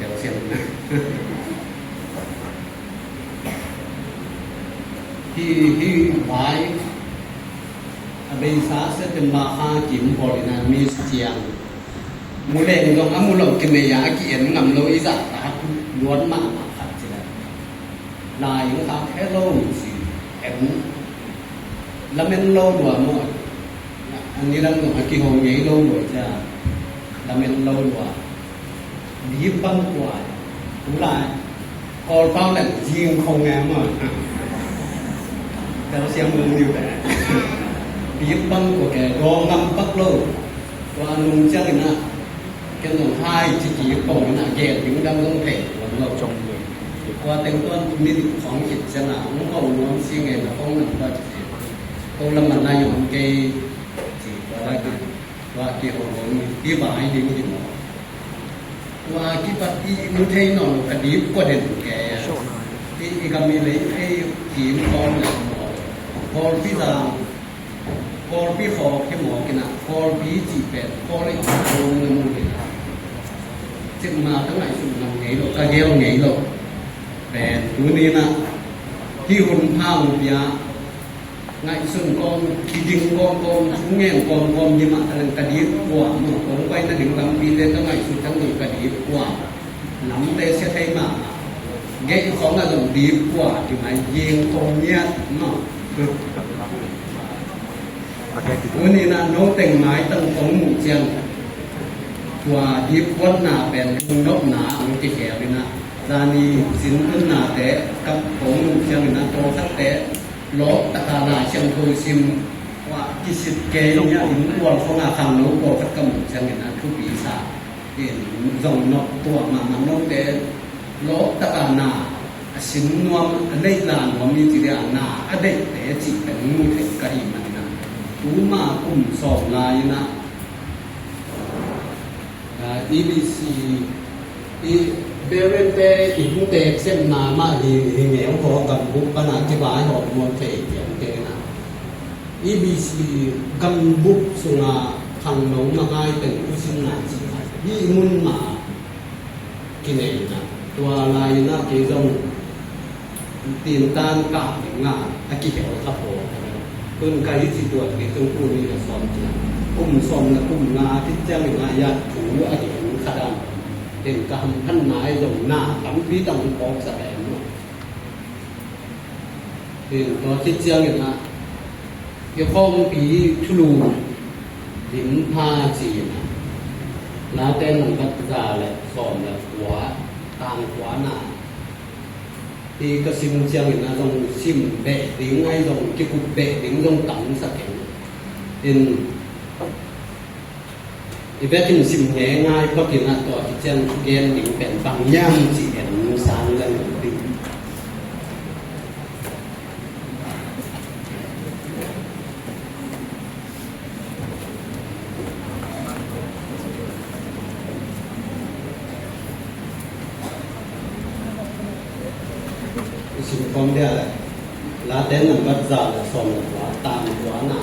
ยวเสียงนะที่หวายอเบซาเสเป็นบาคากิมพอลินามีเจียงมูเลงงอามูลงกิเมยากิเอ็นงำโลอิซะตาล้วนมากครับสิได้ลายของเขาแค่โลสิเอ็นแล้วมันโลดัวหมดอันนี้เราต้องกินของใหญ่โลดัวจ้ะแล้วมันโลดัวดีบังกว่าทุลายกอลเป้าแหละยิงคงงามหมดแต่เราเสียงมืออยู่แต่ดีบังกว่าแกรองงำปักโลว่าลุงเจ้าน่ะแกต้องให้จิตปงน่ะแกถึงดำต้องเตะเราจงเลยว่าเต็มต้นมีของจิตสนามของน้องสิ่งเงี้ยของนั่นก็ตัวละมันนายของแกสิว่าแกของที่บ่ายดีมั้ยว่าที่ปฏิมุทัยนอนคดีก็เด่นแกที่ก็มีเลยให้ขีมกองหลังพอพี่ตาพอพี่ขอแค่หมอกันนะพอพี่จีเป็ดพอเลยโดนเงินเลยจึงมาทั้งหลายสุดนำไงหรอกกะเกลไงหรอกแต่ตัวนี้นะที่คนพามุยาไงส่วนกองที่ดิงกองชุ่งเงี้ยกองยิ่งมาอะไรกระดิ่งกว่าหมดของไปนั่นถึงลำปีเลยทั้งไงสุดทั้งหนึ่งกระดิ่งกว่าน้ำเตะเสียไทยมาเงี้ยของเราต้องดีกว่าที่ไหนยิงกองเนี้ยเนาะวันนี้นะน้องแต่งไม้ตั้งของหมู่เจียงตัวยิบวัดหนาเป็นนกหนาอันที่แก่เลยนะดานีสินขึ้นหนาแต่กับของหมู่เจียงนะโตสักแต่โลตะกาลาเชียงโทซิมว่ากิสิเกยเนี่ยอินวันของอาคารโลกกับกำเชียงนะทุกปีศาจเห็นส่งนกตัวมามันนกแต่โลตะกานาสินนวมอันได้ลานว่ามีจิเรียนาอันได้แต่จิเป็นงูเห็นกระดิ่งมันนะรู้มาอุ้มสอบลายนะEBC อีเบเรเตอินเตกเส้นนามาดีเหนียวพอกับบุปนาจิบายหอดมวลเตกอย่างเตนะ EBC กันบุกสุนาทางน้องมาให้เป็นผู้สิงหาจิยี่มุนมากินเองนะตัวลายนะเกจงตีนตานกาบงาตะกี้เหวทับโผต้นไก่ที่ตัวที่ต้องพูดนี่จะสอนจริงอุ้มสมและอุ้มงาที่เจ้าหน้ายาถูอดีตขดามเป็นกรรมท่านนายลงหน้าหลังพี่ต้องปอกแสดงเป็นตัวที่เจ้าหน้าเกี่ยวข้องปีชุลูหินพาจีนะแล้วแต่หนังกัตจาและสอนและหัวตามหัวหน้าที่ก็ซิมเชียงนะต้องซิมเบะดิ้งไอ้ต้องเกี่ยวกับเบะดิ้งต้องตั้งสักแห่งเป็นอีเวนต์ซิมง่ายเพราะกินอาตัวที่เช่นเกณฑ์ดิ้งเป็นบางย่ำที่เห็นสารและหนึ่งดิ้งสิ่งของเดียวเลยลาเต้นหนึ่งก็จะสอนหัวตามหัวหน้า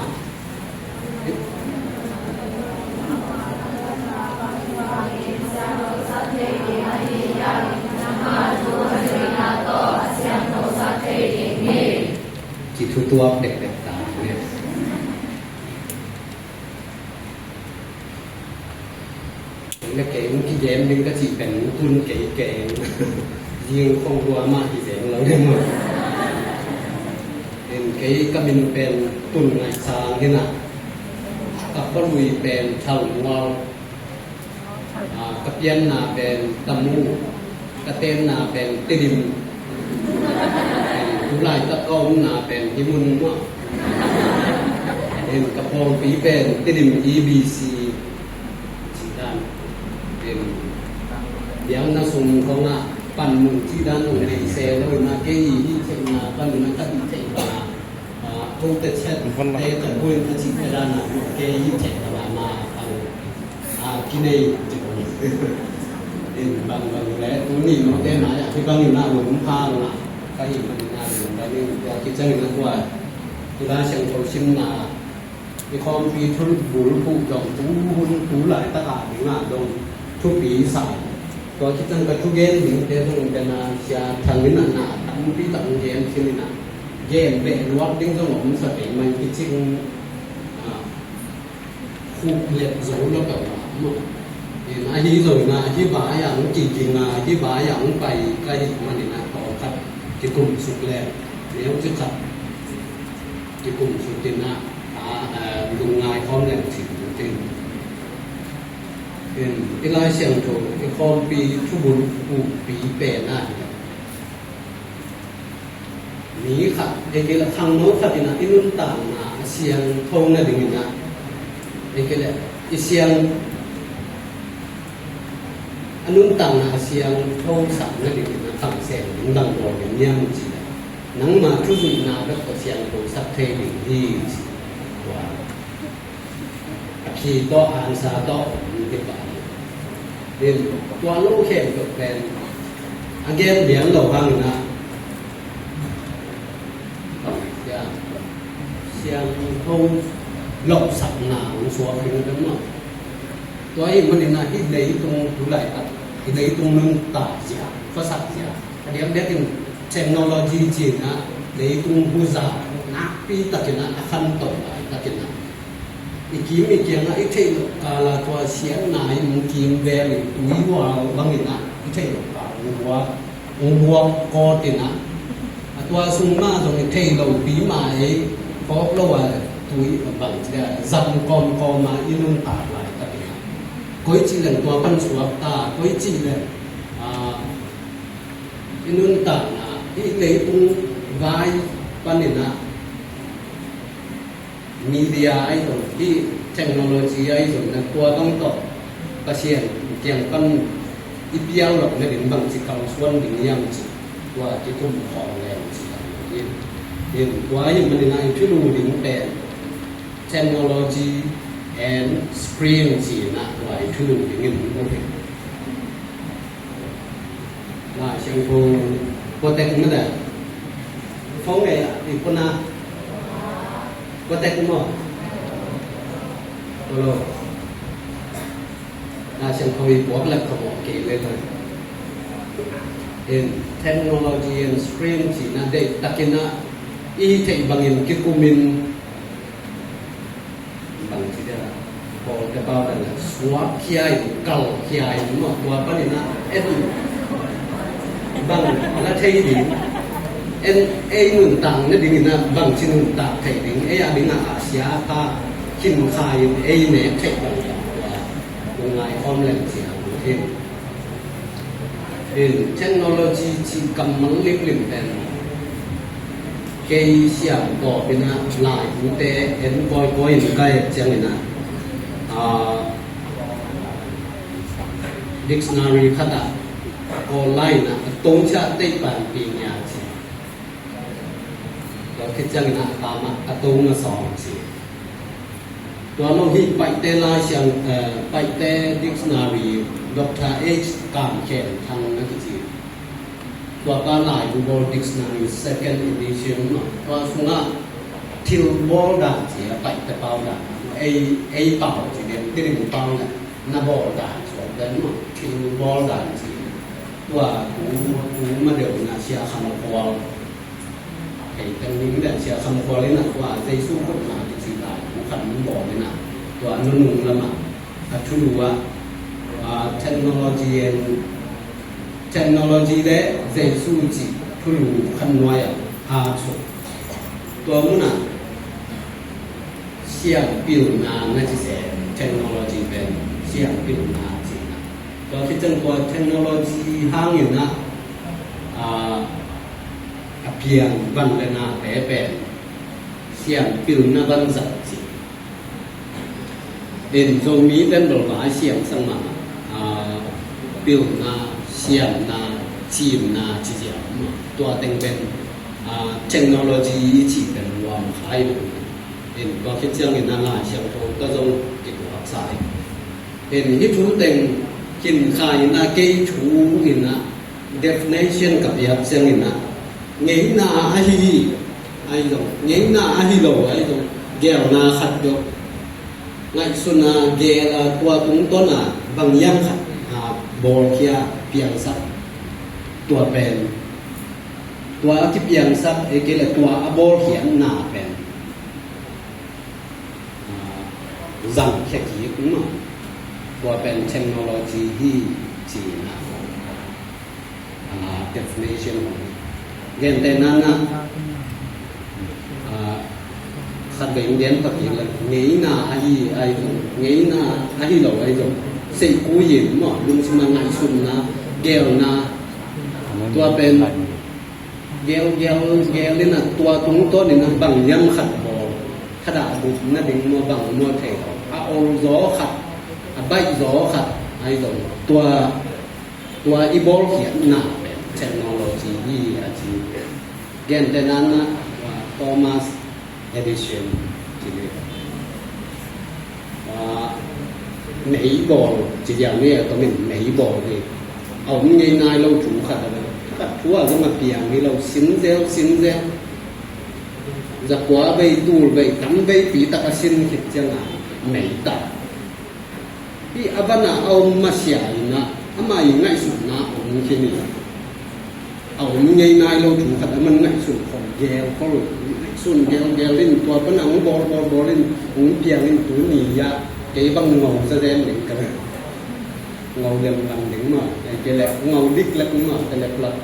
จิตตัวเด็กๆตามเนี่ยแล้วเก่งที่เย็นนึงก็จีเป็นตุนเก๋ๆยิงคงตัวมากที่เสียงเราได้หมดเป็นเก๋ก็เป็นตุนไงซางที่น่ะกับบรุยเป็นเท่าหัวกับเย็นน่ะเป็นตะมูกระเต้นน่ะเป็นติริมทุลายตะกองน่ะเป็นหิมุนว่าเป็นกระพงปีเป็นติริม EBC สีดำเป็นเดี๋ยวน่ะส่งเขาน่ะปั่นมุงที่ด้านของในเซลล์นะเกี่ยยี่เช่นนะปั่นนะก็ยี่เช่นนะโปรเตชันเตะบุญที่ที่ด้านนะเกี่ยยี่เช่นนะมาปั่นกินเองจุดนี้เองบางแล้วตัวนี้มันเต้นไหนที่บางอยู่หน้าหลวงพ่อนะก็เห็นมันหน้าหลวงแต่นี่เราคิดจะเห็นนะว่าที่ร้านเชียงโตชิมนามีความปีทุนบุรุษผู้จองผู้หลายตลาดหน้าดงทุกปีใส่ ก็คิดจังกับทุกเกมถึงแต่ต้องเป็นเสียทางนี้น่ะตั้งปีตั้งเกมที่นี่น่ะเกมเป็นวัดดิ้งสมองสติมันคิดจริงคู่เล็บโซนแล้วก็มั้งเห็นอาชีพเลยนะอาชีพบ่าอย่างจริงๆนะอาชีพบ่าอย่างไปใกล้มันนี่นะต่อครับที่กลุ่มสุดแรกแล้วจะขับที่กลุ่มสุดที่น่ะลุงงายพร้อมแรงสิ่งจริงเป็นเวลาเสียงโถที่คอมปีทุบุญปูปีเปน่ะนี้ค่ะเอกละครั้งโน้ค่ะที่น่ะที่นุ่นต่างน่ะเสียงทงน่ะดึงน่ะเอกละอีเสียงอันนุ่นต่างน่ะเสียงทงสั่งน่ะดึงน่ะฟังเสียงดังโดดอย่างเนี้ยมันสินังมาทุกน่ะแล้วก็เสียงโทสักเทดึงที่ว่าที่ต่ออ่านซาต่อมีเป็นแบบเรียนตัวโลกแข่งกับเป็นอันเกมเดียงเราบ้างนะเสียงทงหลบสับหนาวสวมเป็นกันเนาะตัวเองมันน่ะที่ได้ตรงผู้ไหลตัดที่ได้ตรงนึงตาเสียก็สักเสียเดี๋ยวได้ถึงเทคโนโลยีจีนนะได้ตรงผู้สาวนักปีตัดนะขั้นต่อไปตัดนะอีกมีเกียงนะอีเทลกาลาตัวเสียงนายมุกิมเวลิวิวาบางนะอีเทลกาวัวกอตินะตัวสุมาตรงอีเทลปีมาเอพอเราว่าตุยบางจะจันกอมมาอินุนตาหลายตัดนะก้อยจีเลงตัวปันสวบตาก้อยจีเลงอินุนตานะอีเลยตุงไว้ปันนี่นะมีเดียไอ้ตรงที่เทคโนโลยีไอ้ตรงนั้นตัวต้องตอบประเสียนเกี่ยงกันอีเปียวหรอกในเรื่องบางสิ่งส่วนหนึ่งยังสิว่าที่ทุ่มของแรงสิเห็นตัวยังมันในที่รู้ถึงเป็นเทคโนโลยี and screen สินะว่าที่รู้ถึงเงินโอเคว่าเชียงภูโปรเทคนั่นแหละฟ้องไงอ่ะอีกคนน่ะก็แต่คุณหมอโอ้โหน่าเชื่อเขาอีกบอกแล้วเขาบอกเก่งเลยเห็นเทคโนโลยีและสกรีนสินะเด็กตะกินะอีเทคบางอย่างกิคุมินบางทีเดียวพอจะบอกกันนะสวะขี้ไอเก่าขี้ไอหมดตัวปนินะบางอะไรเที่ดีเอ็นุ่นต่างนั่นดิ่งนะบางชิ้นนุ่นต่างไทยดิ่งอะไรดิ่งอาเซียพาขินขายเนี่ยไทยบางอย่างว่าโรงงานออมแรงเสียเห็นเทคโนโลยีที่กำลังเลี้ยงเป็นเกี่ยเสียงก็เป็นนะหลายแต่เอ็นบ่อยๆใกล้จังเลยนะdictionary ขนาดออนไลน์นะตรงชาติปันปีนี้เราคิดจังนะตามกระตุ้งมาสองสิตัวเราที่ไปเตลาเสียงไปเต dictionary Dr. H การเขียนทางนักจิตตัวการหลาย Google Dictionary second edition เนาะตัวสุนัขทิลบอลด่านเสียไปแต่เปล่าด่านไอเปล่าสิเดียวที่เรียกเปล่าเนี่ยน่าบอลด่านสองแต่เนาะทิลบอลด่านสิตัวหูมาเดี๋ยวนะเสียคำพอไอ้ตรงนี้เนี่ยเสียคำพอเลยนะว่าใจสู้กฎหมายสิได้ผมขันมันบอกเลยนะตัวนุ่งละมาทุลุว่าเทคโนโลยีและใจสู้จิทุลุขันน้อยอาสุตัวมันน่ะเสียงปิวนาน่าจะเสียเทคโนโลยีเป็นเสียงปิวนาสินะตัวที่จังตัวเทคโนโลยีห้างอยู่นะเพียงวันละนาแปะเป็นเสียงปิวนาวันสักสิเอ็นโจมีเป็นดอกไม้เสียงสังมาปิวนาเสียงนาจีมนาจีเจียมตัวเต็งเป็นเทคโนโลยีจีเป็นรวมขายเห็นก็คิดเสียงเห็นนาเสียงโตก็ต้องเก็บรักษาเห็นที่ถูเต็งกินขายนาเกยถูเห็นนะ definition กับยับเสียงเห็นนะเงี้ยนาไอ้ตรงเงี้ยนาไอ้โลไอ้ตรงแก้วนาขัดยกไงสุนาเกลตัวตรงต้นบางย่ำขัด โบลเคียเปียงซักตัวเป็นตัวที่เปียงซักเอเกลตัวอโบลเขียนหน้าเป็นจังแค่กี่กุมตัวเป็นเทคโนโลยีที่จีนdefinition เรียนแต่นั้นนะขัดเบงเรียนปฏิเลยเงยหน้าไอ้ตรงเงยหน้าไอ้เราไอ้ตรงเสกกูยินมั้งลุงสมังไงสุนนะเกลนะตัวเป็นเกลนี่นะตัวตรงต้นนี่นะบังย้ำขัดบอลขดาบุกนั่นเองมัวบังมัวเทอาโอโซขัดใบโซขัดไอ้ตรงตัวอีโบลเขียนหน้าเป็นเทคโนโลยีที่อาจจะเรียนแต่นั้นนะโทมัสedition ที่นี่美國這樣呢ก็เป็น美國嘅เอาง่ายๆเราถูกขัดอะไรขัดทั่วก็มาเปลี่ยนให้เราสินเซลจะกว่าไปดูไปทำไปปีตะกสินคิดจังไม่ตัดที่อับนาเอามาเสียนะอามาอย่างง่ายสุดนะผมคิดนี่เอาง่ายๆเราถูกขัดมันง่ายสุดของแกวเขาเลยส่วนแกวเล่นตัวปนังบอลเล่นผมเพียงเล่นตัวนี้ยะเก๋บังงงแสดงหนึ่งกันงงเรื่องบังหนึ่งมาไอ้เก๋แหละงงดิกแล้วมาแต่ละพลัด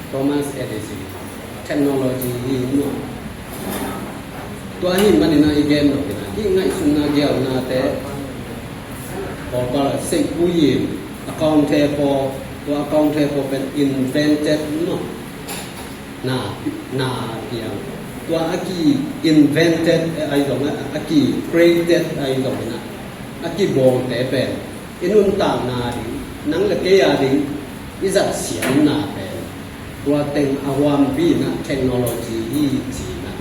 โทมัสเอดิสันเทคโนโลยีมาตัวหินมันนี่นะอีเกนหรอกนะที่ง่ายสุดนะแกวนะแต่บอกว่าเสกผู้ยิมaccount table ตัว account table เป็น invented มานาเพียงตัวอากี invented ไอ้ตรงนั้นอากี created ไอ้ตรงนั้นอากีบอกแต่เป็นอินุนตามนาดินังละเกียดิอิจัดเสียงนาเป็นตัวเต็งอวามบีนะเทคโนโลยีจีนะ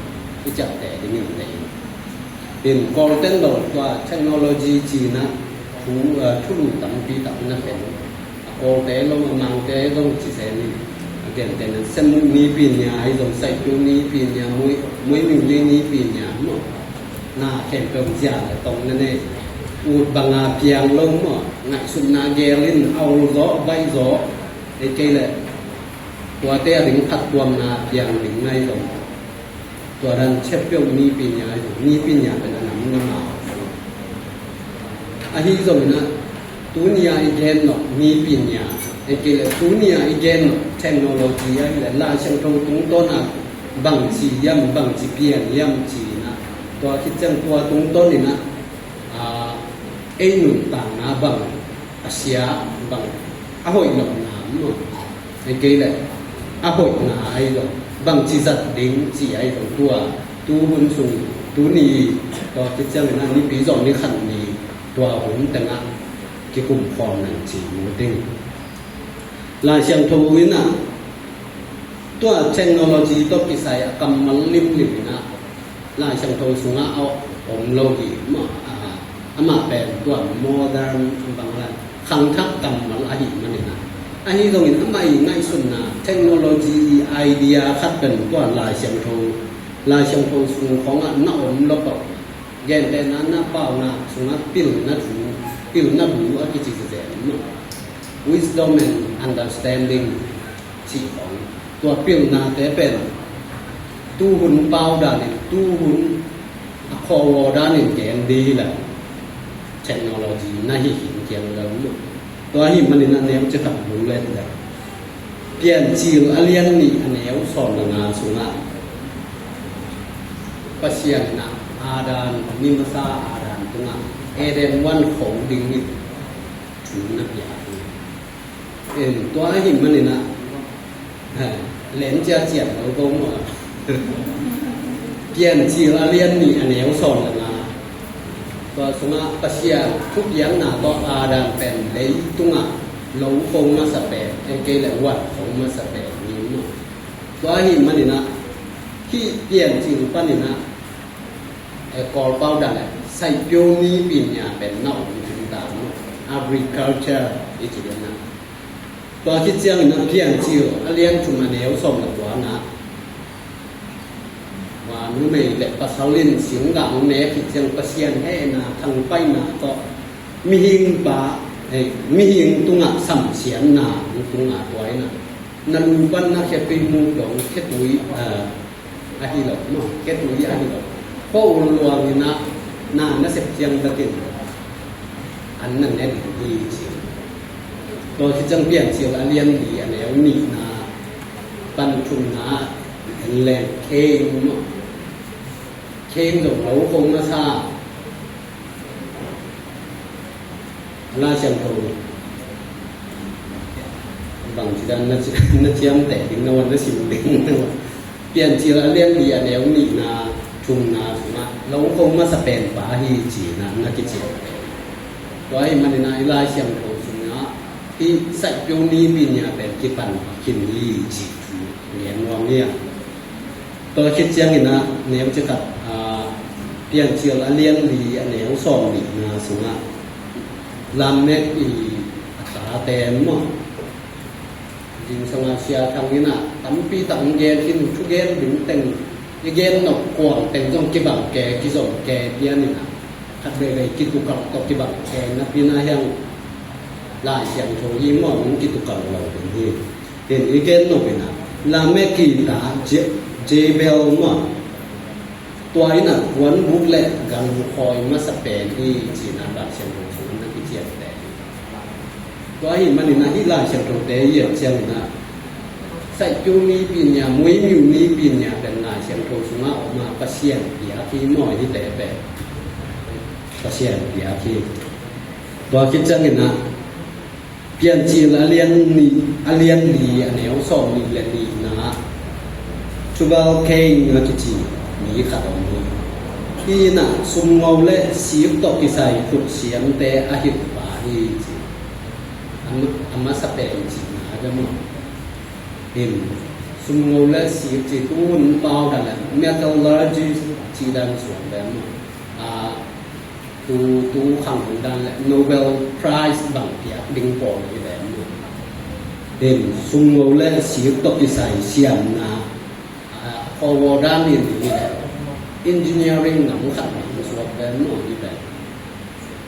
อิจัดแต่ดิมิเลยเป็นกอลเด้นโดตัวเทคโนโลยีจีนะทุลุตัมปีตัมนะเป็นกอลเด้ลงมังเด้ลงจีเซนี่dan semu ni pinya ai dong sai tu ni pinya mui mi ni pinya mo na ken tong ja tong na ne u banga piang long mo ngai sun na gelin au zo bai zo ai ke le tua te ring khat tuam na piang ring ngai dong tua ran chep pyo ni pinya ben nam na ma a hi zo na tu ni ai gen no ni pinyaไอ้เกลตัวนี้ไอ้เจนเทคโนโลยีอะไรล่าช่างตรงต้นอ่ะบังจีย่ำบังจีเปียนย่ำจีนะตัวคิดจังตัวตรงต้นนี่นะไอ้หนุ่มต่างนะบังอาเซียบังอาหอยหลงน้ำไอ้เกลอาหอยหนาไอ้หลงบังจีจัดดิ้งจีไอ้ตรงตัวหุ่นสูงตัวนี้ตัวคิดจังนะนี่ปีสองนี่ขันนี้ตัวหุ่นแต่งอ่ะที่กลุ่มฟอร์มนั่นจีมูดิ้งลายเชียงทูวินะตัวเทคโนโลยีตัวพิสัยกำมันลิบนะลายเชียงทูสุงเอาองโลกีมาเป็นตัวโมเดิร์นบางอย่างขังทักกำมันอะไรมันนี่นะอันนี้ตรงนี้ทำไมง่ายสุดนะเทคโนโลยีไอเดียคัดเป็นตัวลายเชียงทูสุงของน้าอมลบแย่แต่นั้นน้าเป้านะสุงปิลนะบูอะไรที่จะเจ๋งwisdom and understanding ที่ของตัวเปลี่ยนนาแต่เป็นตู้หุ่นเป้าด้านตู้หุ่นคอวอด้านนี้แกนดีแหละเทคโนโลยีน่าหินเกียงแล้วตัวหินมันนี่นั่นเนี่ยจะทำรู้เล่นเลยเปลี่ยนจีลอเลียนนี่อันนี้สอนงานสุนัขปัศยานะอาดานนิมซาอาดานตรงนั้นเอเดนวันของดิ่งนี่ถึงนักยาตัวหินมันนี่นะเหลนจะเจียบเราก็หมดเปลี่ยนจีลเลียนนี่อันนี้สอนนะตัวสงะปัศยาทุกอย่างนะตัวอาดามเป็นเลยตุงะหลงคงมาสเปดไอ้เกลวัดคงมาสเปดนี่มั้งตัวหินมันนี่นะที่เปลี่ยนจีลปันนี่นะไอ้กอลเป้าดันเลยใส่โยนีปีนี้เป็นนอกถึงตาม agriculture อีกทีเดียวนะตัวคิดเจียงนะเพียงจิ๋วเลี้ยงชุมเหนียวส่งกับตัวนะว่านู้นไม่เล็กปัสสาวะเสียงดังแม้คิดเจียงปัสเซียนให้นะทางไปนะก็มีหิงปะ mi hing tunga sam sian na tunga toy na nan ban na ke pi mu dong ke tui a hi lo no ke tui a hi lo ko luang ni na se chiang ta tin an nan ne di chi to chi chang pian chi la lian di an le ni na ban chung na len ke no ke dong lo kong na sa la xiang thou bằng chỉ đang nó chiếm tệ đến nó nó xỉu đến tiền chỉ là liên lì nếu nị là chung là lâu không mà sập bền phá hi chỉ là nó cái chuyện đó thì mình nói la xiang thou chúng nó thì sạch phiêu ni bên nhà bền cái phần kinh hi chỉ liền ngon nha tôiคิดเจียงนี่นะnếuจะกับtiền chỉ là liên lì nếu sòng nị là chúng nó làm nét ý cả tên mà jing sang Asia thang ni na tampi tang gen kin thu gen bin teng ye gen no kwang teng jong ki bang ke ki jong ke bia ni na khat be le ki tu kang to ki bang ke na pi na yang la xiang tho yi mo mun ki tu kang lo bin hi den ye gen no be na la me ki ta je bel moตัวนี้น่ะหวนบุกแลกังคอยมาสเปนที่จีนบาเซียนของสูงนั่นที่เจียแต่ตัวนี้มันนี่นะที่ลาเซียนของแต่เยี่ยมเซียนนะใส่จูนี้ปีเนี่ยมวยมิวนี้ปีเนี่ยเป็นลาเซียนของสูงออกมาปะเซียนเปียที่หม้อยที่แต่แบบปะเซียนเปียที่ตัวคิดจังนี่นะเปลี่ยนจีนละเลียนนี่อเลียนดีอันแนวสองนี่แหละนี่นะชูบาลเคงนะที่จีมีขัดออกมาที่น่ะซุมเงาและสีตกที่ใส่ขุดเสียงแต่อาหิตป่าที่จีอันมาสเปนจีนะจะมั้งเห็นซุมเงาและสีจีตู้นเปล่ากันแหละเมทัลลาจีจีดันส่วนแบบตู้ขังของดันแหละโนเบลไพรส์บางเปียดิงปองที่แบบเห็นซุมเงาและสีตกที่ใส่เสียงนะพอวอด้านนี้นี่แหละ engineering หนังขัดมันสวดแบบนู้นนี่แบบ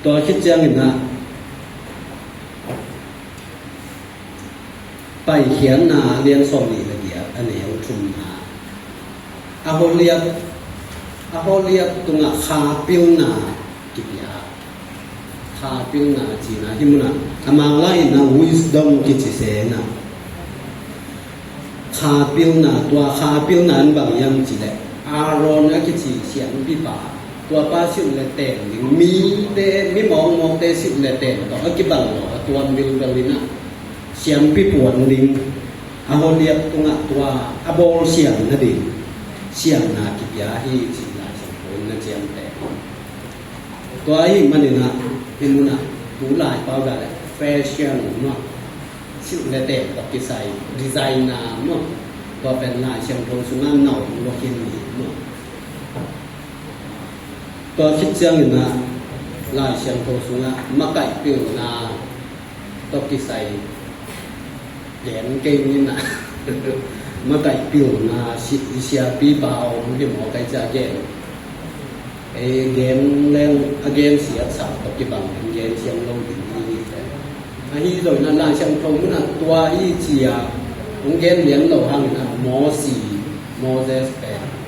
ตัวคิดจังนี่นะไปเขียนนาเรียนสอนนี่ละเอียดอันนี้ชุมนาอาโฮเลียตรงคาปิ้วนากิบยาคาปิ้วนาจีนะที่มันอามาไล่นะ wisdom กิจเสนาคาปิ้วนาตัวคาปิ้วนั้นบางอย่างจีแหละอารอนนะกิจีเสียงปีป่าตัวป้าสิบเลยเต็มมีเตมีมองเตสิบเลยเต็มต่อกิบังหรอตัววิลเวลินะเสียงปีปวดลิงอาโฮเลียตรงตัวอาโบเสียงนั่นเองเสียงนากิยาที่จีนาสังคมนั่นเจียมแต่ตัวนี้มันนี่นะเป็นมุนะหูหลายเปล่าได้แฟชั่นเนาะสิบเลยเต็มต่อกิใส่ดีไซน์นาเนาะก็เป็นลายเชียงทงสุงามหน่อยโลกินนี่เนาะตัวคิดเจียงอยู่นะลายเชียงทงสุงามมะไก่ปิ้วนาตกิใส่แหลนเก่งนี่นะมะไก่ปิ้วนาเสียปีเบาที่หมอไก่จะแย่ไอ้เกมแรงเกมเสียสับตกิบังเกมเชียงลงถึงนี่แต่อันนี้โดยนั้นลายเชียงทงนั่นตัวอีเจียผมเกณฑ์เลี้ยงเราทางนะม.4 ม.8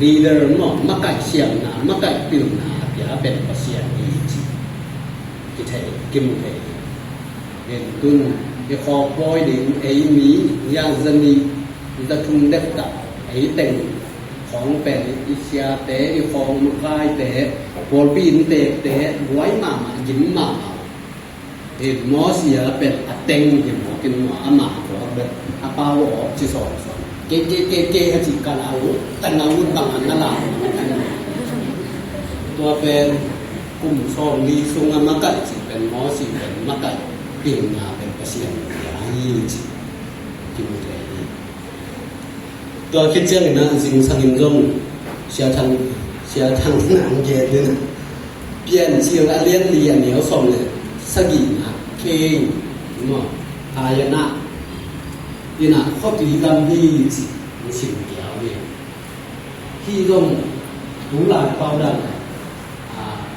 leader เนาะมะไก่เสียงนะมะไก่ปิ้วนะอย่าเป็นประเสียงอีจีกิเทกิมเทเห็นตุนไอ้คอปอยดิไอ้มียาซานีจะทุ่มเด็กตับไอ้เต็งของเป็นอิเชียเตะไอ้ของมุกายเตะโพลปีนเตะไว้มายิ้มมาเห็นหมอเสียเป็นอัดเต็งอย่างหมอกินหมออามาขอแบบอาปาวอจิสอนเกจิกาลาวแต่นาวุ้นบางอันนั่นแหละตัวเป็นกลุ่มซองลีซุงมะไก่จิเป็นหมอสิเป็นมะไก่เปลี่ยนมาเป็นเปอร์เซ็นต์ยี่จิกินเลยตัวคิดเจ้าเนี่ยนะสิ่งสังหิมจงเสียทางหนังเย็นเลยนะเปลี่ยนเชียร์เลี้ยนเหนียวส่งเลยสกีนะเคงเนาะอายนะนี่นะข้อตีกันที่สิ่งเดียวเนี่ยที่ต้องรู้หลายเป้าได้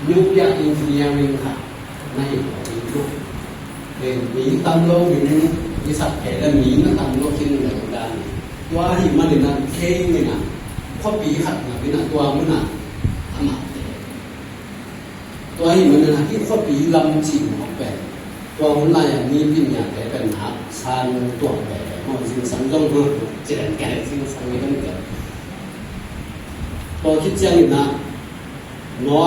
nuclear engineering ค่ะในอีกรูปเป็นมีตำโลกอยู่มีสัตว์แก่และมีนั่นตำโลกที่หนึ่งของด้านตัวหิมะเนี่ยนะเคงเนี่ยนะข้อปีขัดนะเป็นตัวมันนะทำมาตัวหิมะเนี่ยนะที่ข้อปีลำจิ๋วออกไปตัวมันลายมีปิญญาแต่เป็นหักซานตัวไปมันสิ่งสังจงเจริญแก่สิ่งสังไม่ต้องเกิดตัวคิดจังนะนัว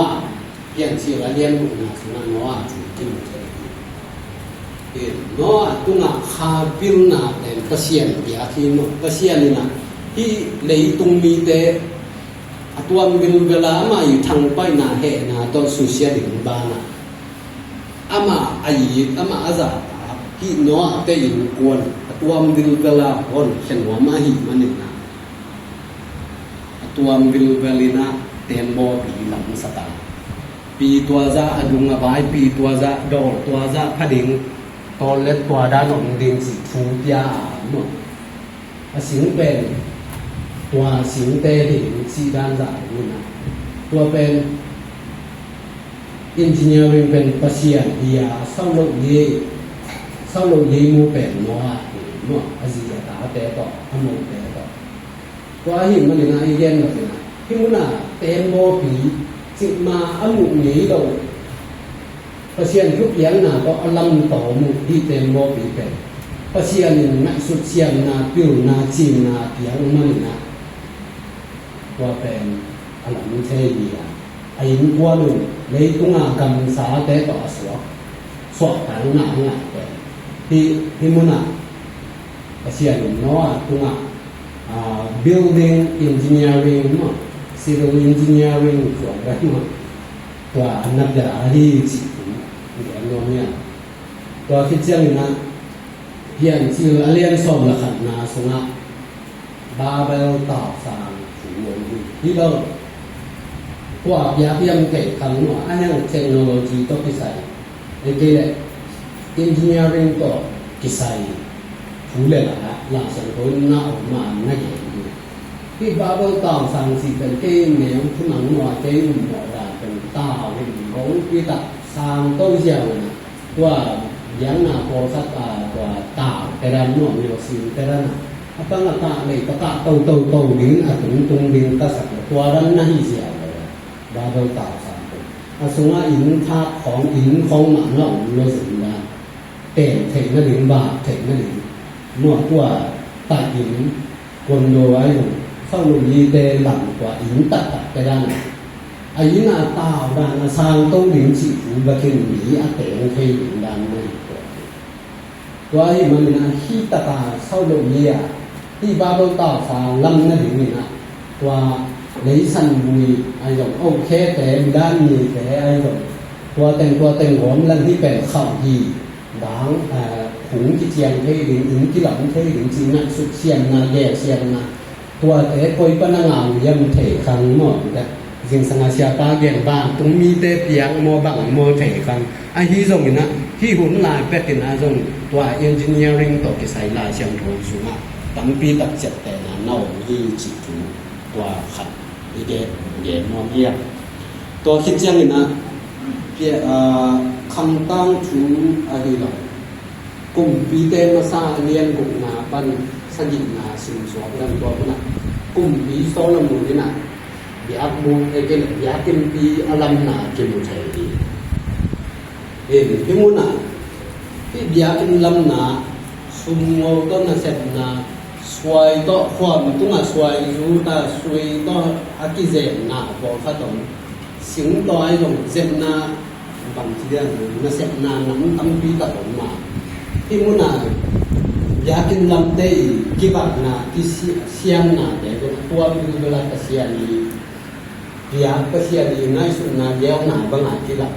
เรียนชื่อและเรียนรู้นะฉะนั้นนัวจุดที่มันจะนัวตุงคาบิลนาเป็นเปอร์เซียนเดียที่นัวเปอร์เซียนนี่นะที่เลยตรงมีแต่ตัวมิลเวลามาอยู่ทางไปนาเหนะตัวสุเสียดิบานะอามาอายิอามาอาซาที่นัวแต่ยิงกวนตัวมิลเวลาคนเขียนว่ามาหิมันนี่นะตัวมิลเวลินะเต็มบ่ปีหลังสตาปีตัวจะอดุงอบายปีตัวจะดอตัวจะพดิงตอนเล็กตัวด้านหนองดิงสิทูปยาหมดสิงเป็นตัวสิงเตดิงสีด้านจ่ายนี่นะตัวเป็น engineering เป็นเปอร์เซียนเดียเศร้าโลกเย่มูเป็นนัวนัวอาศิยตาแต่ต่ออโมแต่ต่อตัวหิมมันนี่นะอีเย็นแบบนี้นะที่มันน่ะเต็มโมปีจิมาอมุนี้เราเปอร์เซียนทุกอย่างน่ะก็อลัมต่อมุที่เต็มโมปีเป็นเปอร์เซียนนี่นะสุดเสียงน่ะปิวน่ะจีนน่ะเปียงมันน่ะตัวเป็นอลัมเทเดียไอ้วัวนู่นเลยตรงกำสาแต่ต่อสวดแต่หน้าเป็นที่มันน่ะเปอร์เซียนเนาะตรงbuilding engineering เนาะcivil engineering ตัวแบบนั้นตัวนักดาราจิตอย่างน้อยเนี่ยตัวคิดเช่นนั้นเพียงที่เรียนสอบหลักนาสงะบาเบลต่อสางถึงวันที่เราตัวอยากยังเก่งขันว่าอันนี้เทคโนโลยีต้องกิจไอ้เกี่ย engineering ต้องกิจผู้เล่นละหลังจากคนน่าออกมาไม่เห็นที่บาเบลต่อสางสิเป็นเกมเหนียวที่หนังว่าเกมหมอดาเป็นตาเป็นของที่ตัดสางต้นเจียวนะว่ายังน่าพอสักว่าตาแต่ละหน่วยมีสิ่งแต่ละน่ะapa ngata le kata tau din atun tung din ta sak tuaran na hi sia ba do ta sa asunga in tha khong in khong ma no lo sin da te thei na din ba thei na din no kwa ta in kon do ai no sa lu yi te lang kwa in ta ta da na ai na ta da na sang tong din chi fu ba ken ni a te thei din da naตัวที่มันนะที่ตาเศร้าลงเยียที่บาเบลต่อสางลำนั่นเองนะตัวในสันบุยไอ้ดอกโอเคแต่ด้านนี้แต่ไอ้ดอกตัวเต็งหอมลังที่เป็นข้าวดีด่างถุงที่เจียงเทถึงที่หลังเทถึงจริงนะสุดเสียงนะแย่เสียงนะตัวแต่คอยปนังงานยังเทคังหมดแต่สิ่งสังเสียตาเกี่ยงบ้างตรงมีเตเปียงโมบังโมเทคังไอ้ที่ตรงนี้นะที่หุ่นลายเป็นนะตรงตัว engineering ต่อกิจลายเชียงทงสูงตั้งปีตัดเจ็ดแต่นะเน่ายี่จิตถูตัวขัดอีเดเย็นมองเยี่ยมตัวคิดเช่นนี้นะเพียคำตั้งถูอะไรหรอกลุ่มปีเตมาสร้างเรียนกลุ่มนาบันสนิทนาสิ่งสอบกันตัวพวกนั้นกลุ่มปีโซลมูนี่นะอยากมูเอเกลอยากกินปีอลัมนากินมุทัยดีที่มุน่ะที่อยากกินลำนาสุ่มเอาต้นเสพนาสวยต่อความตุ้งสวยรู้ตาสวยต่ออากิเจนาบอกข้าตรงสิ่งต่อไอ้ตรงเจนาบางทีเรื่องน่ะเสพนานั้นตั้งปีตัดออกมาที่มุน่ะอยากกินลำได้กี่บาทนาที่เสียงนาแต่ตัวเป็นเวลาเสียนี้อยากเสียนี้ง่ายสุดนาเลี้ยวนาบางอาที่หลับ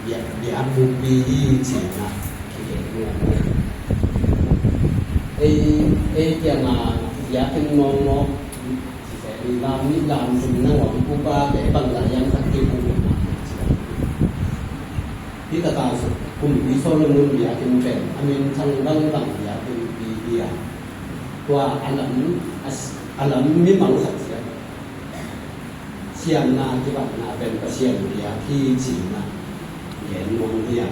อยากบุกปีจีนะไอ้ที่มาอยากเป็นมองลามนี่ลามสุนนะหวังผู้ป้าแต่บางหลายยังสักที่ผู้มาที่ตาสุกลุ่มวิโซลมุนอยากเป็นเป็นอันนี้ทั้งบางอยากเป็นปีเดียตัวอันนั้นมีมังสักเสีย เชียงนาที่ว่านาเป็นประเชียนเดียที่จีนนะเห็นมองเดีย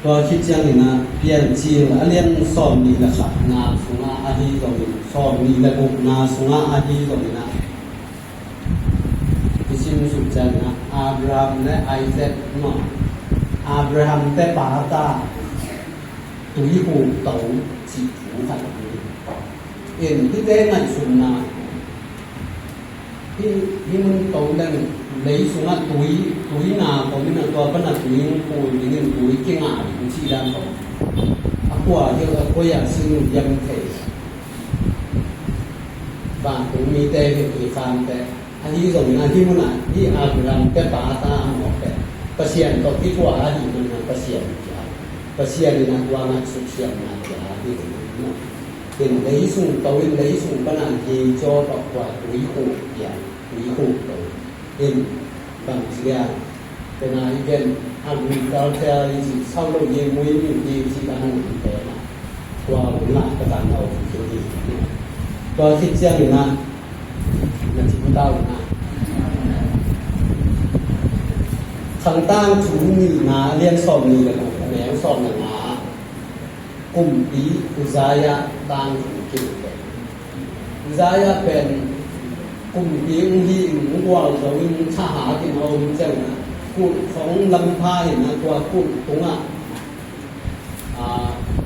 ก็คิดจังนี่นะเปลี่ยนจีนเรียนสอนนี่แหละครับนาสุงาอาฮีตรงนี้สอนนี่แหละกุนาสุงาอาฮีตรงนี้นะที่สิ่งสุดจังนะอับราฮัมและไอแซคเนาะอับราฮัมแต่ปาตาตุยหูโตจีหูขัดนี้เห็นที่ได้ในสุนนะที่มันโตได้lấy xuống là túi nào có cái nào to vẫn là túi cùi cái những túi kia ngả cũng chỉ đang có của như là cô giả sư dân thể và cũng mi tê thì tùy phàm tê anh đi rồi là khi muốn lại đi ăn làm cái bả ta một cái pasien có cái của anh thì mình là pasien thì là qua mặt sụp xiềng là giả thì tiền lấy xuống tối lấy xuống cái nào thì cho đọc quả túi hụt giả túi hụt rồi in บางอย่างเป็นอะไรกันอันนี้เราจะยิ่งเศร้าเรายิ่งมุ่งยิ่งดีที่การนั่งแต่ละว่าหลักการเราคือดีก็คิดเช่นนี้นะนั่นที่ผมเล่านะขั้นตอนถูกนี่นะเรียนสอบนี่กันแล้วสอบนะกลุ่มปีอุซายะต่างกินกันอุซายะเป็นกลุ่มปีที่กว่าเราทหารที่เราเจ้านะกูของลำพาเห็นนะกว่ากูตรงอ่ะ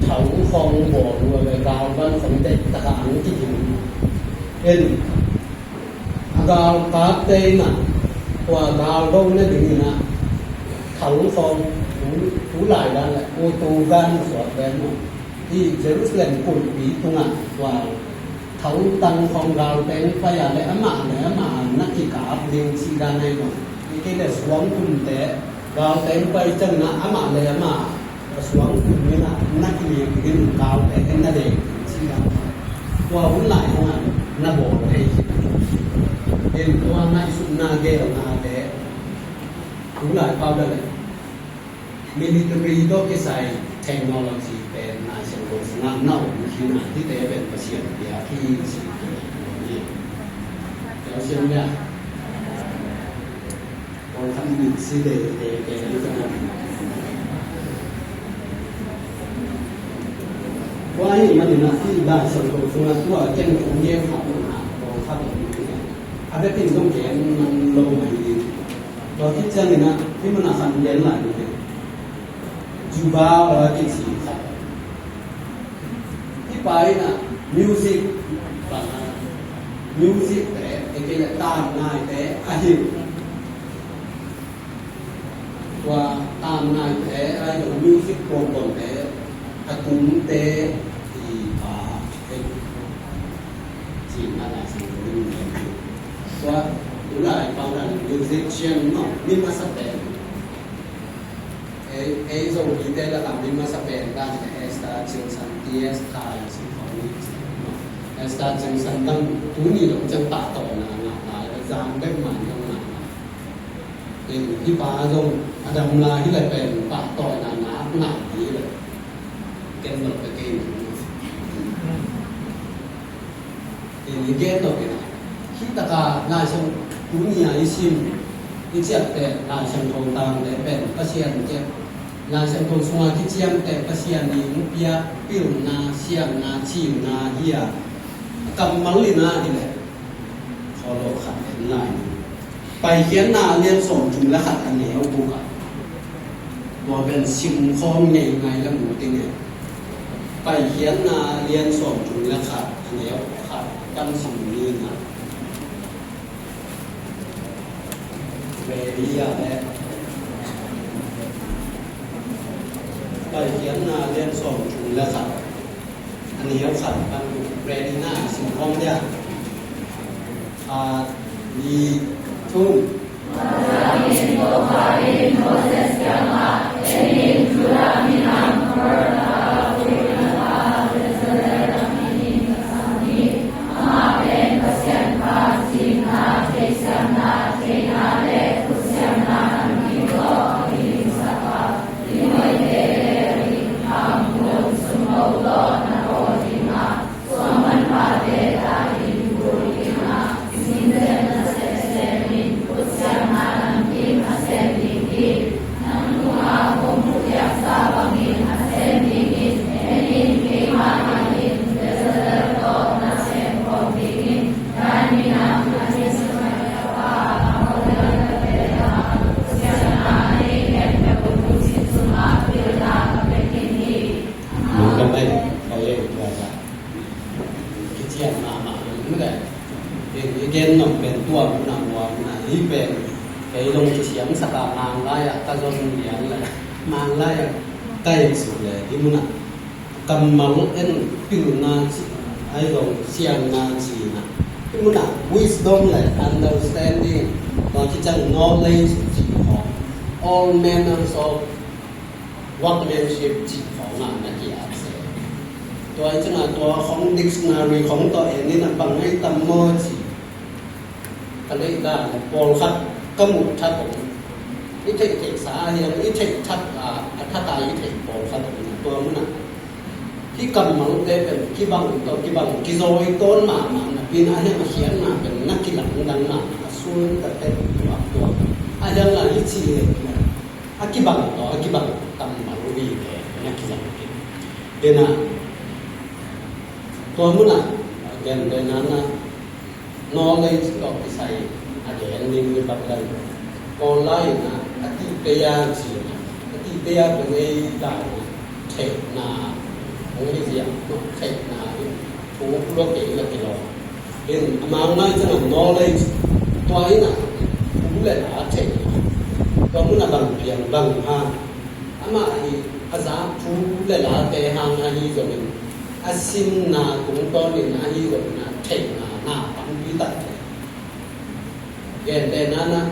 เถาฟองบ่อรวยเลยดาววันสมเด็จทหารที่ถึงเป็นดาวกาเตน่ะกว่าดาวลงนั่นถึงนะเถาฟองหูหลายด้านแหละโอตูกันสวดแดนที่เยรูซาเล็มกลุ่มปีตรงอ่ะกว่าเขาตั้งของเราเป็นพยาเลยอามาเลยอามานักกิจการเลี้ยงชีดานให้หมดนี่ก็เลยสวมคุณแต่เราเป็นไปจังนะอามาเลยอามาสวมคุณนี่นะนักเลี้ยงเลี้ยงเราเป็นนั่นเองชีดานว่าหุ่นไหลของมันน่าบอกเลยเป็นตัวในสุดนาเกลนาแต่หุ่นไหลเปล่าเลยมิลิเตอรี่ก็ใช้เทคโนโลยีเป็นนายช่างโฆษณาเน่าที่ไหนที่แต่เป็นประเทศเดียวที่สิ่งนี้แล้วเช่นนี้เราทำดีสิเดย์เกี่ยวกับการว่าให้มันเป็นที่ได้ช่างโฆษณาตัวเก่งของเยี่ยมของเราทำอย่างนี้อาจจะเป็นต้องเขียนมันลงมาดีเราคิดจังนี่นะที่มันอาจจะเรียนหลายอย่างจูบาอะไรที่สิ่งที่ไปนะมิวสิกแต่ไอ้ที่ตามนายแต่อาชีพว่าตามนายแต่ไอ้ของมิวสิกโปรโมทแต่อากุมแต่ที่ป่าเป็นจีนอะไรสิ่งนี้ว่าดูแลเปล่านั้นมิวสิกเชียงเนาะนี่มาสักแต่eso kita dalam lima sepeda esta jengsan ties kai sinfoni esta jengsan tang tuni lo jeng ta to na na jam be man yang na in hi pa jong adam la hi lai pen pa to na na hi le ken lo ke ken in ni ke to ke na hi ta ka na jong tuni ai sim ni jet pe na jong thong tang le pen pa sian je là sẽ có số cái chiêm để phát hiện những bia biểu na xiang na chim na hia cầm máu lên na thì này khó lộ khát lại bài kiến na liên sổn chúng là khát anh ấy ông cả và bên sim khom ngày ngày là một tiếng này bài kiến na liên sổn chúng là khát anh ấy khát căn sim như na về đi à đấy bài kiến liên sổn chúng là khát anh ấy khát căn về đi na sim khom đấy đi chung หัวนะที่เป็นไอ้ลงเฉียงสกามางไล่ตะจนเหรียญเลยมางไล่ใกล้สุดเลยที่มุนะกำมังเอ็นปิวนาจีไอ้ลงเสียงนาจีนะที่มุนะ wisdom เลย understanding ตอนที่จะ knowledge จีของ all manners of workmanship จีของงานนักเรียนตัวจังตัวของ dictionary ของตัวเองนี่นะบังให้ตำโมจีก็เลยได้ปอลครับกมุดทัดผมนี่เทคสาเฮียงนี่เทคทัดอัตตานี่เทคปอลครับตัวมันน่ะที่กำมังได้เป็นที่บังตัวที่บังกิโซยต้นมานะปีหน้าให้มาเขียนมาเป็นนักกีฬาดังมาสู้แต่เป็นตัวอาจารย์หลายที่เนี่ยอากิบังตัวอากิบังกำมังดีเลยนักกีฬาเดี๋ยวนะตัวมันน่ะเดี๋ยวนั้นนะknowledge ก็ไปใส่อาจารย์นี่มีแบบนั้นออนไลน์นะอธิปยาจีนะอธิปยาเป็นไอ้ได้เทคนาของที่เสียเทคนาถูกโลกเองละกิโลเป็นมาหน้าจัง knowledge ตัวนี้นะรู้เลยนะเทคตัวมันน่ะบางเพียงบางห้างอามาอีอาจารย์รู้เลยนะแต่ห้างอันนี้ก็เป็นอาศิมนาของตัวนี้นะอันนี้ก็เป็นเทคนาหน้าปังวิตัดแกนแต่นั้นนะ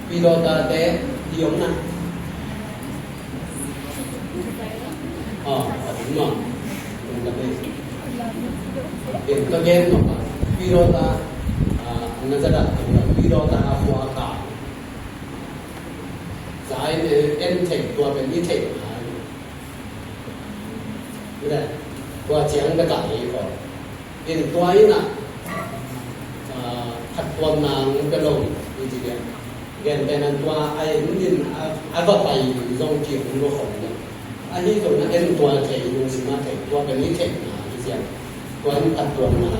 วิโรตาเตดิยมนะถึงมั้งมันก็เป็นก็แกนเนาะวิโรตาน่าจะได้วิโรตาหัวกาสายเอ็นเทคตัวเป็นวิเทคไม่ได้ตัวเฉียงกระต่ายก่อนเป็นตัวนี้นะขัดตัวนางกระลงจริงๆแกนเป็นอันตัวไอ้นี่ไอ้ก็ไปลงเกี่ยวกับของเนี่ยอันนี้ตัวนั้นเอ็นตัวเทคดูสิมาเทคตัวเป็นนี้เทคนะจริงๆตัวนี้ขัดตัวนา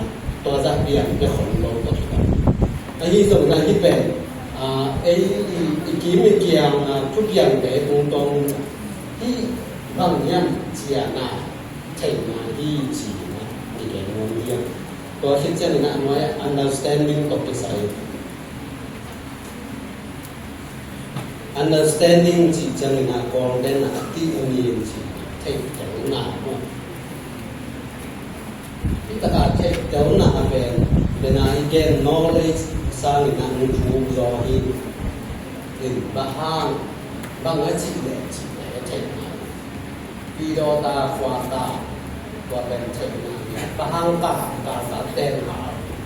ตัวจะเปลี่ยนเป็นของลงตัวที่แบบอันนี้ตัวนั้นที่เป็นไอ้กี่ไม่เกี่ยวทุกอย่างเป็นตรงที่บางอย่างเสียนาเทคนาที่จีนะที่เกี่ยวกับเรื่องตัวที่จะนั่นว่า understanding กับที่ใส่ understanding จีจะนั่นก่อนเด่นนะที่อันนี้จีเทคเจ้าหน้าเนาะที่ตะการเทคเจ้าหน้าเป็นเด่นนะอีกแก่ knowledge สร้างนั่นรู้รอหินเป็นบ้างบางอาชีพเนี่ยจีเทคนะวิโรตาควาตาตัวเป็นเทคนะบางกาสาเต้นหา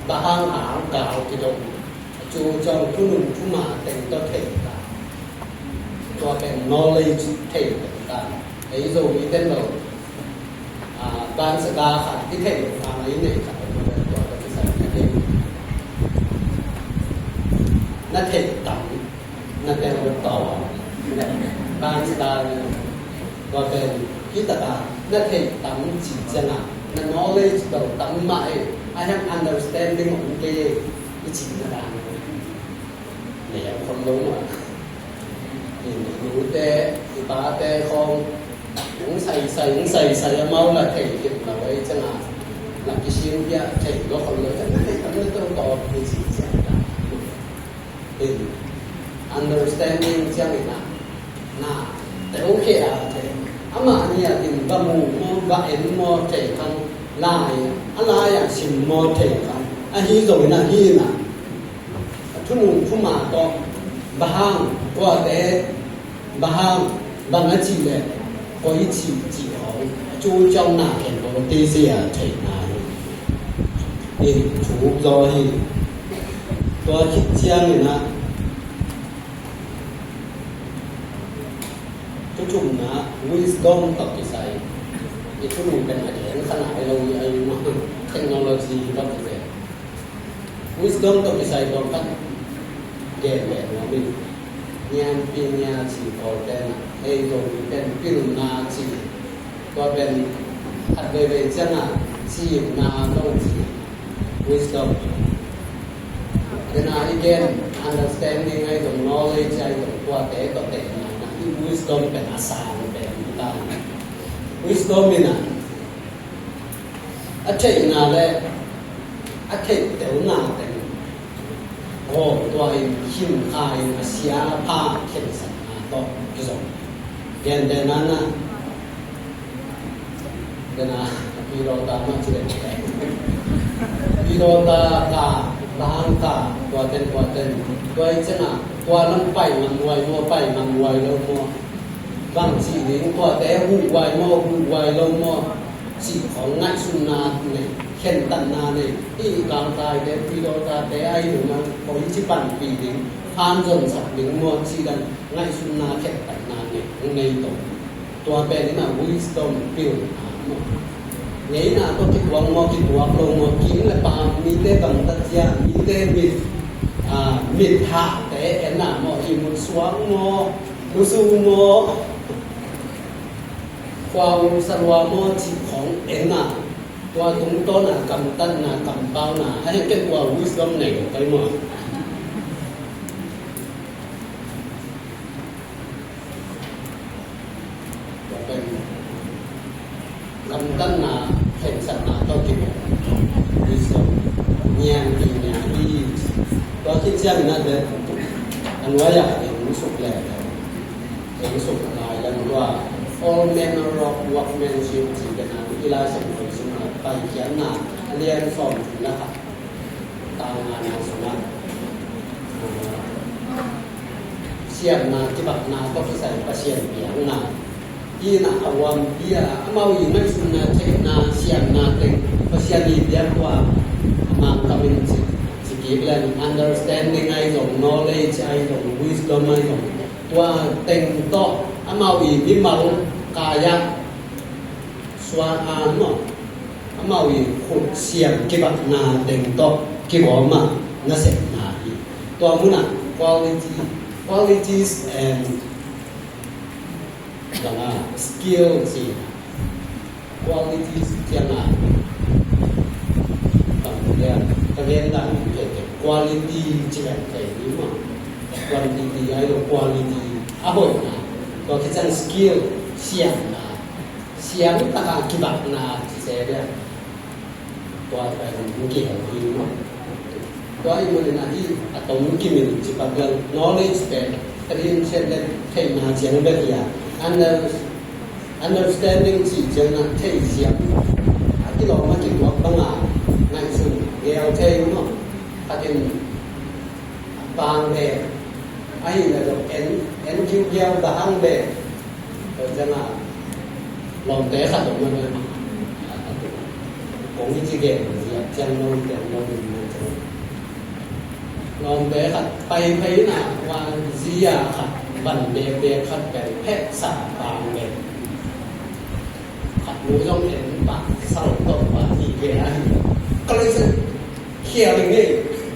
บางหางกาวกิโลจูจองผู้หนุ่มผู้มาเต็มตัวเทคตัวเป็น knowledge เทคต่างๆไอ้โซมีเต้นเราการศึกษาขัดที่เทคอะไรเนี่ยขัดตัวจะใส่เทคนักเทคต่ำนักเทคต่อการศึกษาตัวเป็นพิจารณานักเทคต่ำจิตใจนะknowledge เราตั้งหมาย I have understanding ของเกย์วิจิตรการเนี่ยคนรู้อ่ะรู้แต่ตาแต่ของหงใส่เมาละเทเก็บเอาไว้จังอ่ะหลักชิ้นเนี่ยเทก็คนรู้จังไม่ต้องตอบวิจิตรการunderstanding จังนะแต่โอเคอ่ะเทอามาเนี่ยดินบะมูบะเอ็นมอเทคันลายอะไรอ่ะสิมมอเทคันอันนี้ตรงนั้นนี่นะทุกมุมทุกมาก็บางตัวแต่บางอาชีพเลยก็一起ของจูจองหน้าแข่งของตีเสียเทนานี่ถูกรอที่ตัวคิดเชียงนี่นะทุกๆนะ wisdom กับที่ใส่อีกทุกมุมเป็นอะไรขนาดเราอายุมากเทคโนโลยีกับที่ใส่ wisdom กับที่ใส่ตอนกันแก่แบบเราเป็นญาณปัญญาจีพอเป็นไอ้ตรงเป็นปิลนาจีก็เป็นอัดเบเจนะจีนาโนจี wisdom then again understanding ไอ้ตรง knowledge ไอ้ตรงตัวเตะก็เตะwisdom เป็นอาสาเป็นต่าง wisdom นี่นะอัจฉริยะเลยอัจฉริยะหน้าเป็น โอ้ตัวเองหิ้มคายเสียผ้าเข็นสันต่อที่สองเย็นแต่นั้นนะเดนะพี่เราตามมาเฉลี่ยพี่เราตากาล้างกาตัวเต็นตัวเจ้าตัวน้ำไปมันไวมัวไปมันไวแล้วมัวบางสิ่งนี้ตัวแต่หูไวมัวหูไวแล้วมัวสิ่งของง่ายสุนนาเนี่ยเข็นตันนาเนี่ยที่กลางกายแต่พี่เราตาแต่ไอ้หนูมันพอยิ่งปั่นปีนี้ผ่านจนสักหนึ่งมัวสิ่งนั้นง่ายสุนนาเข็นตันนาเนี่ยในตัวเป็นนี่นะwisdom build vậy là có cái quang mò cái quang lồng mò kín là bà mi tê bằng tất gia mi tê mịt hạ té em nào mò thì một xoáng mò một su mò quang sân hoa mò chỉของem nào qua tung to là cầm tân là cầm bao là hay cái quang wisdom này của cái mò cầm tân là thành sản là to kịp wisdom nhàn thì nhà đi có cái chân là để anh nói là những sụp lẻ những sụp lại làว่า all manner of workmanship ที่เป็นกีฬาสังคมสมัยไปเขียนหน้าเรียนสอนนะครับตามงานสมัยเสียงนาที่บักนาก็ใส่ประเสียงเปียงนาที่นาอวมที่เอาอยู่ไม่สุนเทนาเสียงนาเต็งประเสียงนี้เดียวกว่ามากับเป็นสิกิเลน understanding ไอ้ตรง knowledge ไอ้ตรง wisdom ไอ้ตรงตัวเต็งโตเอาอยู่วิมัลกายะสวาอาโนเอาอยู่ขุดเสียงที่บักนาเต็งโตที่บอกมาน่าเสียนาตัวมุนะ qualities and skill สิ qualities yang kemudian quality จะแบบไหนนี่มั้ง quality ไอ้ตัว quality อะไรนะก็คือ skill เสียงนะเสียงต่างกิบักนะที่เสด็จตัวเป็นมุกี้ของพี่มั้งตัวไอ้มันนะที่ตัวมุกี้มันจะเป็น knowledge เป็นเรียนเช่นเรื่องเทคโนโลยีแบบนี้understanding สิจังนะเท่เสียงที่เรามาคิดว่าบางงานสุดเดียวเท่เนาะถ้าเป็นบางแบบไอ้เนี่ยเราเอ็นคิวเดียวบางแบบจังนะลองแต่ขัดออกมาเลยของที่จะเก่งจังโน้นจังโน้นลองแต่ขัดไปนะวันเสียขัดบันเบะขัดแบบแพะสัตว์บางแบบหนูต้องเห็นปากเศร้าตกว่าอีกแล้วก็เลยจะเขี่ยอย่างนี้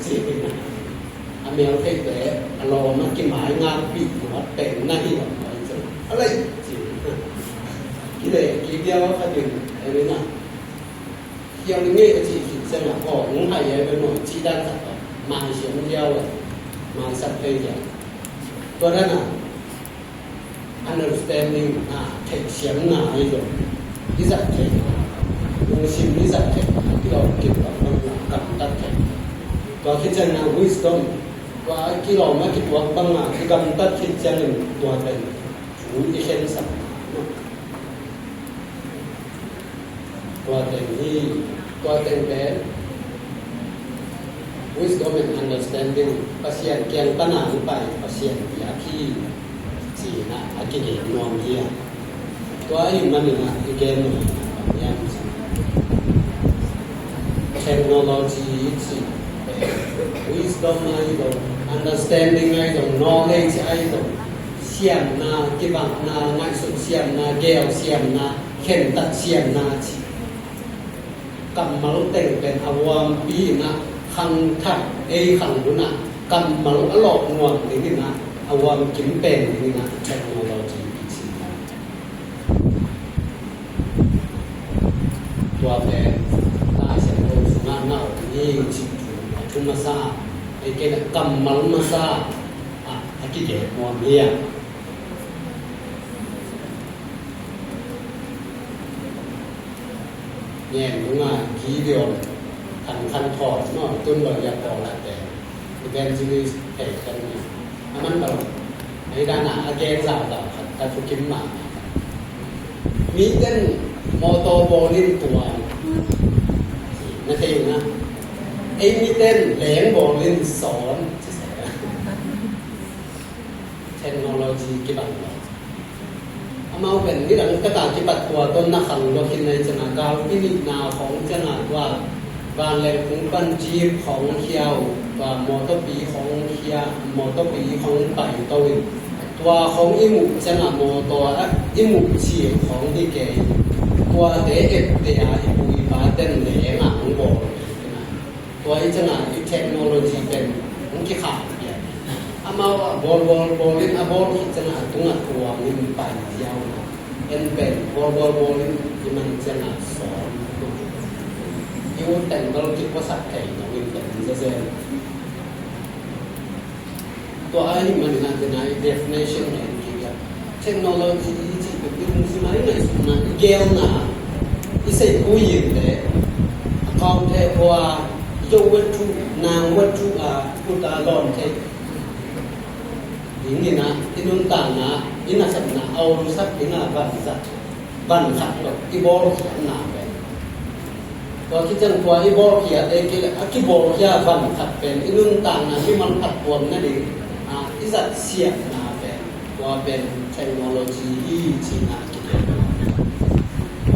สิอเมริกาแต่รอมากินหมายงานปีหัวแต่งหน้าที่แบบอะไรสิกี่เดียวก็ถึงอะไรนะเขี่ยอย่างนี้สิเสร็จแล้วก็หนูหายไปหมดที่ด้านสัตว์มาเสียงเดียวมาสัตว์ไปอย่างตัวนั้นน่ะ understanding เทคเสียงหนาอีกนิสัยเทคสิ่งนิสัยเทคที่เราเก็บกับมันกับตัดเทคก็คิดจะนำ wisdom ว่าที่เราไม่คิดว่าบางอย่างที่กับตัดคิดจะหนึ่งตัวเป็นผู้ที่เห็นสัมตัวเป็นที่ตัวเป็นแบบ wisdom and understanding ปัญญาเกี่ยงปัญหาไปปัญญาอยากที่สีนะอากิเลสนองเทียตัวไอ้มันนะอีกแกนอย่างเทคโนโลยีสิ wisdom ไอ้ตัว understanding ไอ้ตัว knowledge ไอ้ตัวเสียงนะกิบังนะง่ายสุดเสียงนะแก้วเสียงนะเข็นตัดเสียงนะกำมัลเต็งเป็นอวามปีนะขังทัดขังดุนะกำมัลอลอกงวงนี่นะอวามกิมเป็นนี่นะเทคโนโลยีตัวเป็นตาเสียงโดยสุนัขเน่านี่จิตทุมาซาไอ้เกณฑ์กำมัลมาซาอากิเดมวมเฮียเนี่ยมึงกี่เดียวคันถอดเนาะต้นเราอยากต่อละแต่ evangelist เอกกันนี่มันก็ในด้านหน้าแกนสาวต่อถ้าทุกคิมมามีเต้นมอโตโบลินตัวนะใช่อยู่นะไอ้มีเต้นแหลงโบลินสอนเทคโนโลยีกี่บาทมาเป็นนี่หลังก็ตามที่ปัดตัวต้นนักขังเราคิดในจนาดาวที่มีนาของจนาดว่าบานแหลงของปันจีบของเขียวว่ามอเตอร์ปีของเขียวมอเตอร์ปีของไต่ตัวตัวของอิมุจนาโมตัวอิมุเฉียงของที่เกยตัวเดเอฟเดียอิปุยบาเต้นเหลงอ่ะของโบตัวไอ้จนาที่เทคโนโลยีเป็นของที่ขาดมาบอลเล่นบอลจะหนาตรงตัวนี่มันไปยาวเอ็นเป็นบอลเล่นที่มันจะหนาสอนยูแต่งเราคิดว่าสัตว์ไก่เราเป็นแต่จะเจอตัวไอ้นี่มันน่าจะใน definition เนี่ยเทคโนโลยีที่เป็นมุสลิมอะไรสุดนะเกลนะที่ใส่ผู้หญิงเลยเขาเทว่าโยวัตถุนางวัตถุพุทธาลอนเทini na tinuntan na inasab na aurusak binaban sa bansak lo ibor na be to kitang kwa ibor kia te kila akibor kia bansak pen inuntan na himan patwon na di izat sia na be to ben technology china kile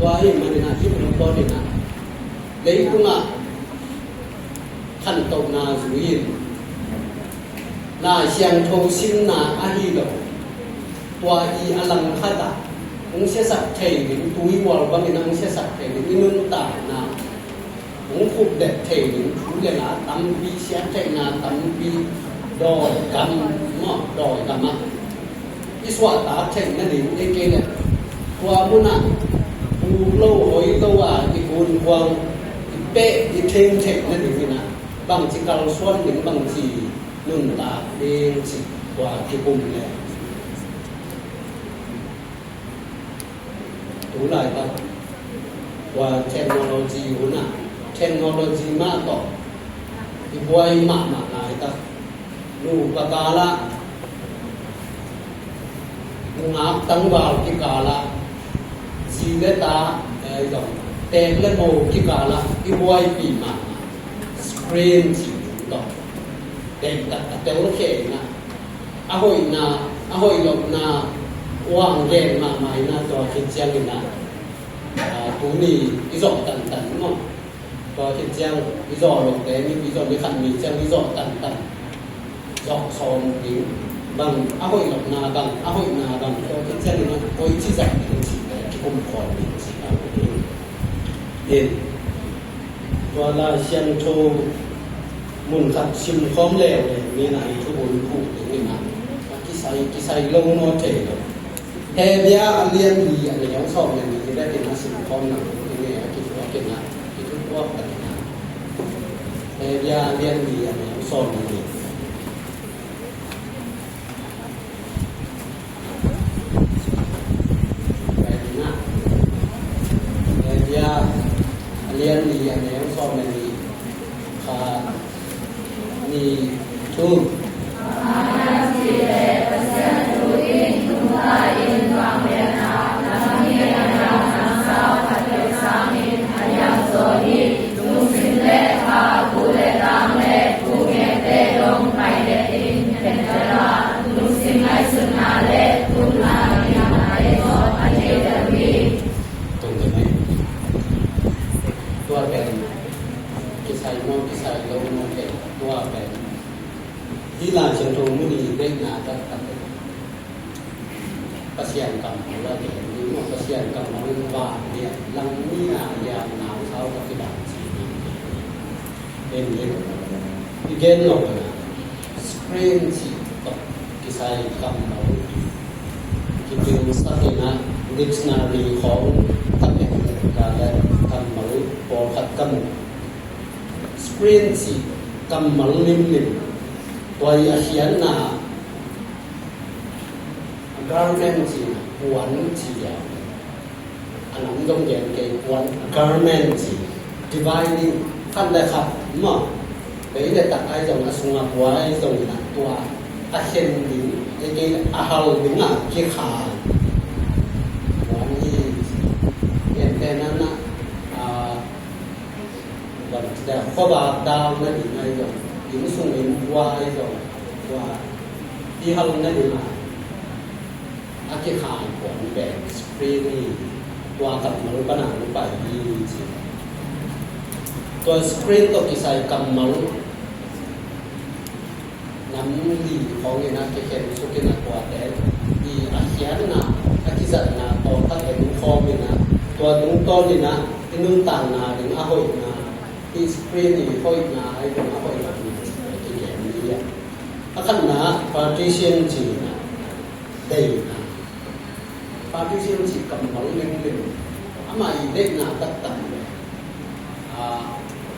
to ai man na ibon ko ni na lei kunga khan to na zuinนาเชียงโทซิมนาอาฮีโลตัวอีอลังคาตาองเสียสักเทนิตุยวอลบางนองเสียสักเทนินุนตานาองคุบเด็ดเทนิทุเรนาตัมปีเสียเทนาตัมปีดอยกำมอดอยกำมะอิสวาตาเทนนั่นเองเอเกเลตัวมุนะปูโลหอยตัวอีกุนควงเป๊ะอีเทงเทนั่นเองนะบางทีการส่วนหนึ่งบางทีนุ่นตาเองสิกว่าที่ปุ่มเลยรู้ไรบ้างว่าเทคโนโลยีหุ่นน่ะเทคโนโลยีมากต่อที่บวยมากหลายตาลูกกาละงับตั้งวาลกิกาละสีเลตาเตะเลโมกิกาละที่บวยปีมาสกรีนสิต่อเด็กแต่โอเคนะอาหอยนาอาหอยหลบนาวางเกมมาใหม่นะตัวคิดเจียงนะตัวนี้อีจอตันเนาะตัวคิดเจียงอีจอหลบแต่มีอีจอมีขันมีเจียงอีจอตันจอกซอนดิ้งบางอาหอยหลบนาบางอาหอยนาบางตัวคิดเจียงนะโอ้ยที่จะเป็นสิ่งใดที่ผมขอเป็นสิ่งนั้นเด่นตัวลาเชียงโชมุนขัดชิมพร้อมแล้วเลยนี่นะทุกคนพูดอย่างนี้นะกิไซลงโนเทลเฮเบียเลียนดีอะไรอย่างสองอย่างนี้ได้เป็นอาชีพพร้อมนะที่นี่คิดว่าเป็นนะคิดว่าเป็นนะเฮเบียเลียนดีอะไรอย่างสองอย่างนี้เป็นนะเฮเบียเลียนดีอะไรอย่างสองอย่างนี้ค่ะนี่ทุกตัวเป็นกิไซโมกิไซโลโมเกตัวเป็นที่ลานเชียงทงมุนีได้งาตัดประเสียนกับเราเห็นนี่ว่าประเสียนกับเราว่าเนี่ยลังนี่ยามหนาวเช้าปฏิบัติเป็นเรื่องที่เกณฑ์หน่อยสกรีนสิกับกิไซกับเราคิดถึงสักทีนะดิกชันนารีของตั้งแต่การและทำมาพอขัดกันสกรีนสิกำมังนิ่มตัวเขียนหน้าgarment สิหวนเฉียวอันนั้นต้องเกี่ยวกับหวน garment สิ dividing ท่านได้ครับเมื่อ Bởi vì tất cả dòng là sung quá dòng là tua hiện đến cái hầu đến là cái khả thì hiện tại nó vẫn là khó bà đào nó đến này rồi đến sung đến qua rồi qua đi hầu nó đến là cái khả của bé spring qua tập nó bắt đầu nó phải điตัวสกรีนตัวที่ใส่กำมังน้ำดีของนี่นะที่เห็นสุกินกว่าแต่ดีอาเขียนนะอาทิตย์นะตัวถ้าเห็นคอมนี่นะตัวนุ่งต้นนี่นะที่นุ่งต่างนะถึงอาหอยนะที่สกรีนนี่หอยนะไอ้ตรงอาหอยนะที่เห็นนี่อ่ะถ้าขันนะ partition จีนะได้นะ partition จีกำมังเล่นๆอามาอีเด็กนะตัด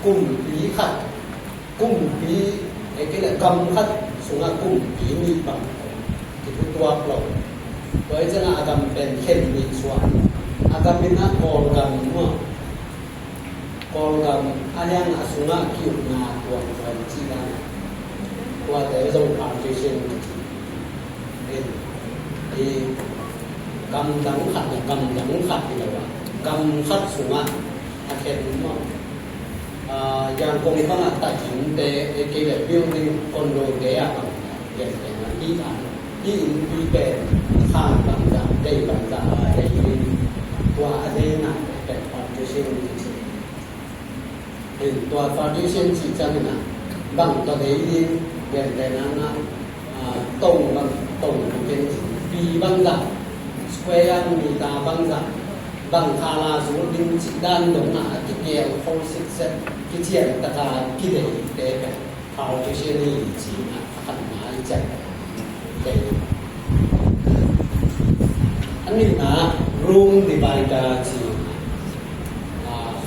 กลุ่มผีขัดกลุ่มผีไอ้ที่แหละกำขัดสุนัขกลุ่มผีมีบังที่ตัวเปล่าโดยจะน่าอากำเป็นเข็มมีส่วนอากำเป็นนักกอลกำเมื่อกอลกำอะไรอย่างสุนัขคิวนาตัวจีนตัวแต่จะต้องผ่านที่เช่นที่กำดังขัดกำดังขัดนี่แหละว่ากำขัดสุนัขอาเข็มเมื่อyang kong itu nak tak cinta, kita building condo dia apa, yang dengan kita, ini ber kham bangsa, day bangsa, day ini, tua ada nak ber partition itu, tua partition itu mana, bang tua day ini, yang dengan nak tong mungkin bi bangsa, square mita bangsa. Bang kala xuống đến chỉ đan đúng là cái nghèo không sức sẽ cái chuyện ta cái để vào cái chuyện này chỉ là hẳn là chạy để anh nhìn là room thì bài cả chỉ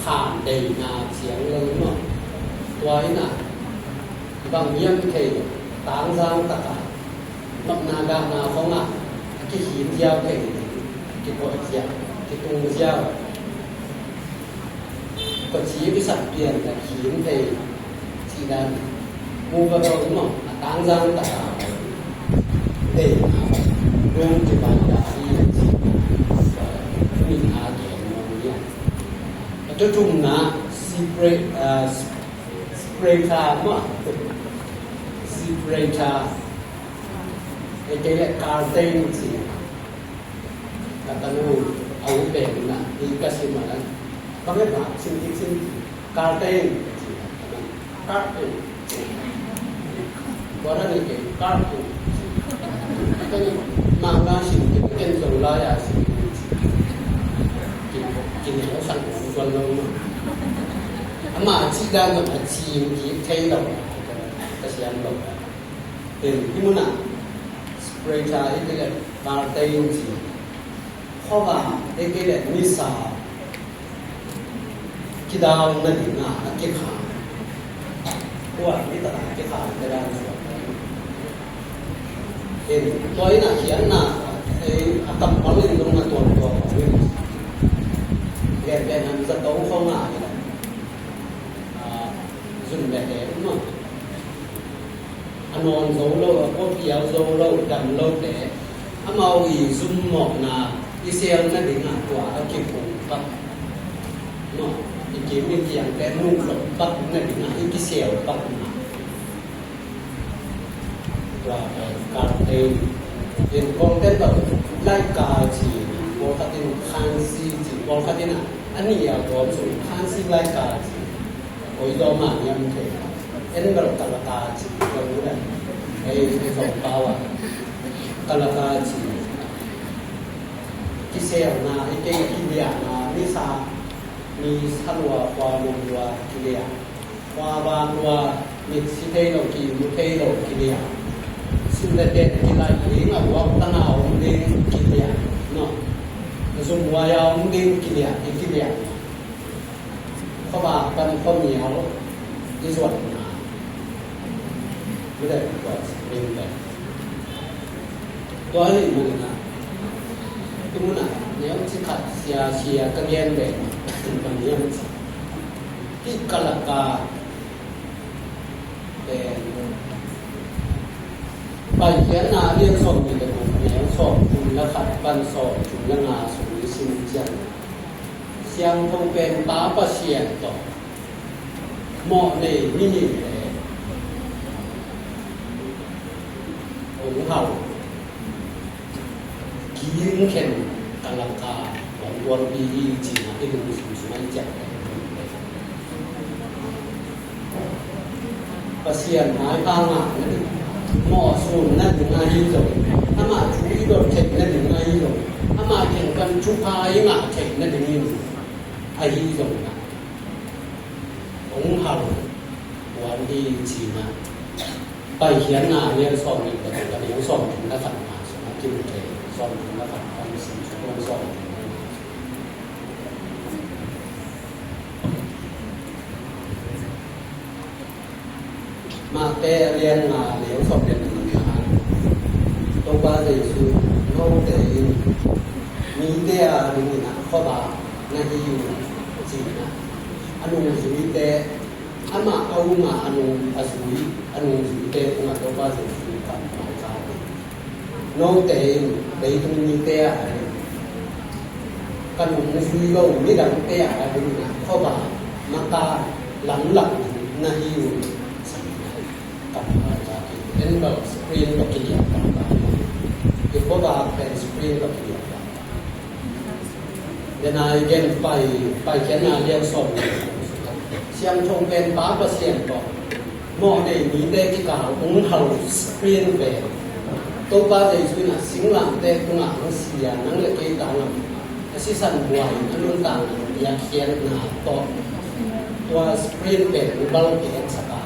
khản đầy là tiếng lớn mà tuổi là bằng nhiêu thì tán giang tất cả mập na gam na không à cái hiến giao thì cái gọi giao cái tung giao có chỉ cái sản tiền là hiến thì chỉ là mua vào đâu đúng không tán giang tất cả để luôn thì bạn đã đi mình hạ tiền nó cho chung là sprayta mà sprayta cái là cartain gì kata lu au ben na dikasih mana kami nak sin cartain cartain orang ni cartain kan mana sin kan solar ya sin kini sang tuan lu ama chỉ đang là chỉ thay đổi cái gì ăn đổi thì cái món nào spray cha cái là cartain gì khó mà cái là misa cái đào nó đi na cái khả qua cái tất cả cái khả cái đào thì tôi là hiện là cái tập huấn luyện trong là tuần cái làm rất tốt không à dùng để đúng không anh on dấu lâu có kéo dấu lâu đầm lâu để anh mau ý zoom một là đi xe nó đến là quả nó kịp cùng bắt nó thì kiếm những dạng cái nụ lộc bắt nó đến là cái xèo bắt mà quả cà phê hiện con cái đầu lai cà chỉ có cái tên canxi chỉ có cái tên là anh nhỉ có dùng canxi lai cà chỉ ôi do mà nhầm thế em bảo cà chỉ có đúng đấy cái dòng bao à cà chỉ cái xe na cái kia na mi sa mi salwa qua lua kia qua ba lua mi si thế đâu kia mu thế đâu kia xin để cái lại lý mà qua tăng nào đến kia nó dùng qua nhau đến kia cái kia có bà cần có nhiều cái ruột cái này gọi mình đây tôi thì mình là cái muốn là nếu chỉ khát xia cái gen về cầm gen cái kalaka เป็นไปเขียนนาเรียนส่งอยู่ในกลุ่มแนวสอบคุณและขัดปันสอบถึงละงาสุริสินจันเสียงคงเป็นป้าประเชียนต่อเหมาะในมินิเลยองค์เห่ากีนเข็นกัลังกาของวันปีจีนที่เป็นสุสมัยจักรประเชียนหายพางานนั่นเหมาะสมนั่นถึงอายุเลยถ้ามาช่วยโดดเข็นนั่นถึงอายุเลยถ้ามาแข่งกันชุพายงาเข็นนั่นถึงอายุเลยนะองค์เห่าวันปีจีนไปเขียนงานเรียนสอนอีกแต่ก็เรียนสอนถึงระดับมหาสมัครกินเทสอนถึงระดับความสิ่งที่ต้องสอนมาแต่เรียนงานเรียนสอนเรียนถึงงานตัวบ้านเลยคือโน้ตแต่มีแต่อะไรนี่นะข้อบานั่นที่อยู่จริงนะอันนู้นสุดแต่อามาเอามาอันนู้นอสุริอันนู้นสุดแต่มาตัวบ้านเลยคือการหมายการโน้ตแต่ไปตรงนี้แต่อะไรกันนู้นสุริโลไม่ดังแต่อะไรนี่นะข้อบามาตาหลังนั่นที่อยู่เป็นแบบสกรีนแบบเกี่ยวกับอีกพวกเราเป็นสกรีนแบบเกี่ยวกับเดี๋ยวนายเรียนไปเขียนงานเรียนสอบเสียงชงเป็นป้าประเสียงบอกมอในมีเด็กที่กล่าวองค์เห่าสกรีนแบบตัวป้าในช่วยนะสิ่งหลังเด็กตัวหลังเสียนั่งเล็กต่างๆที่สั่นไหวนั่นรุ่นต่างอยากเขียนหนาตัวสกรีนแบบบอลเขียนสกา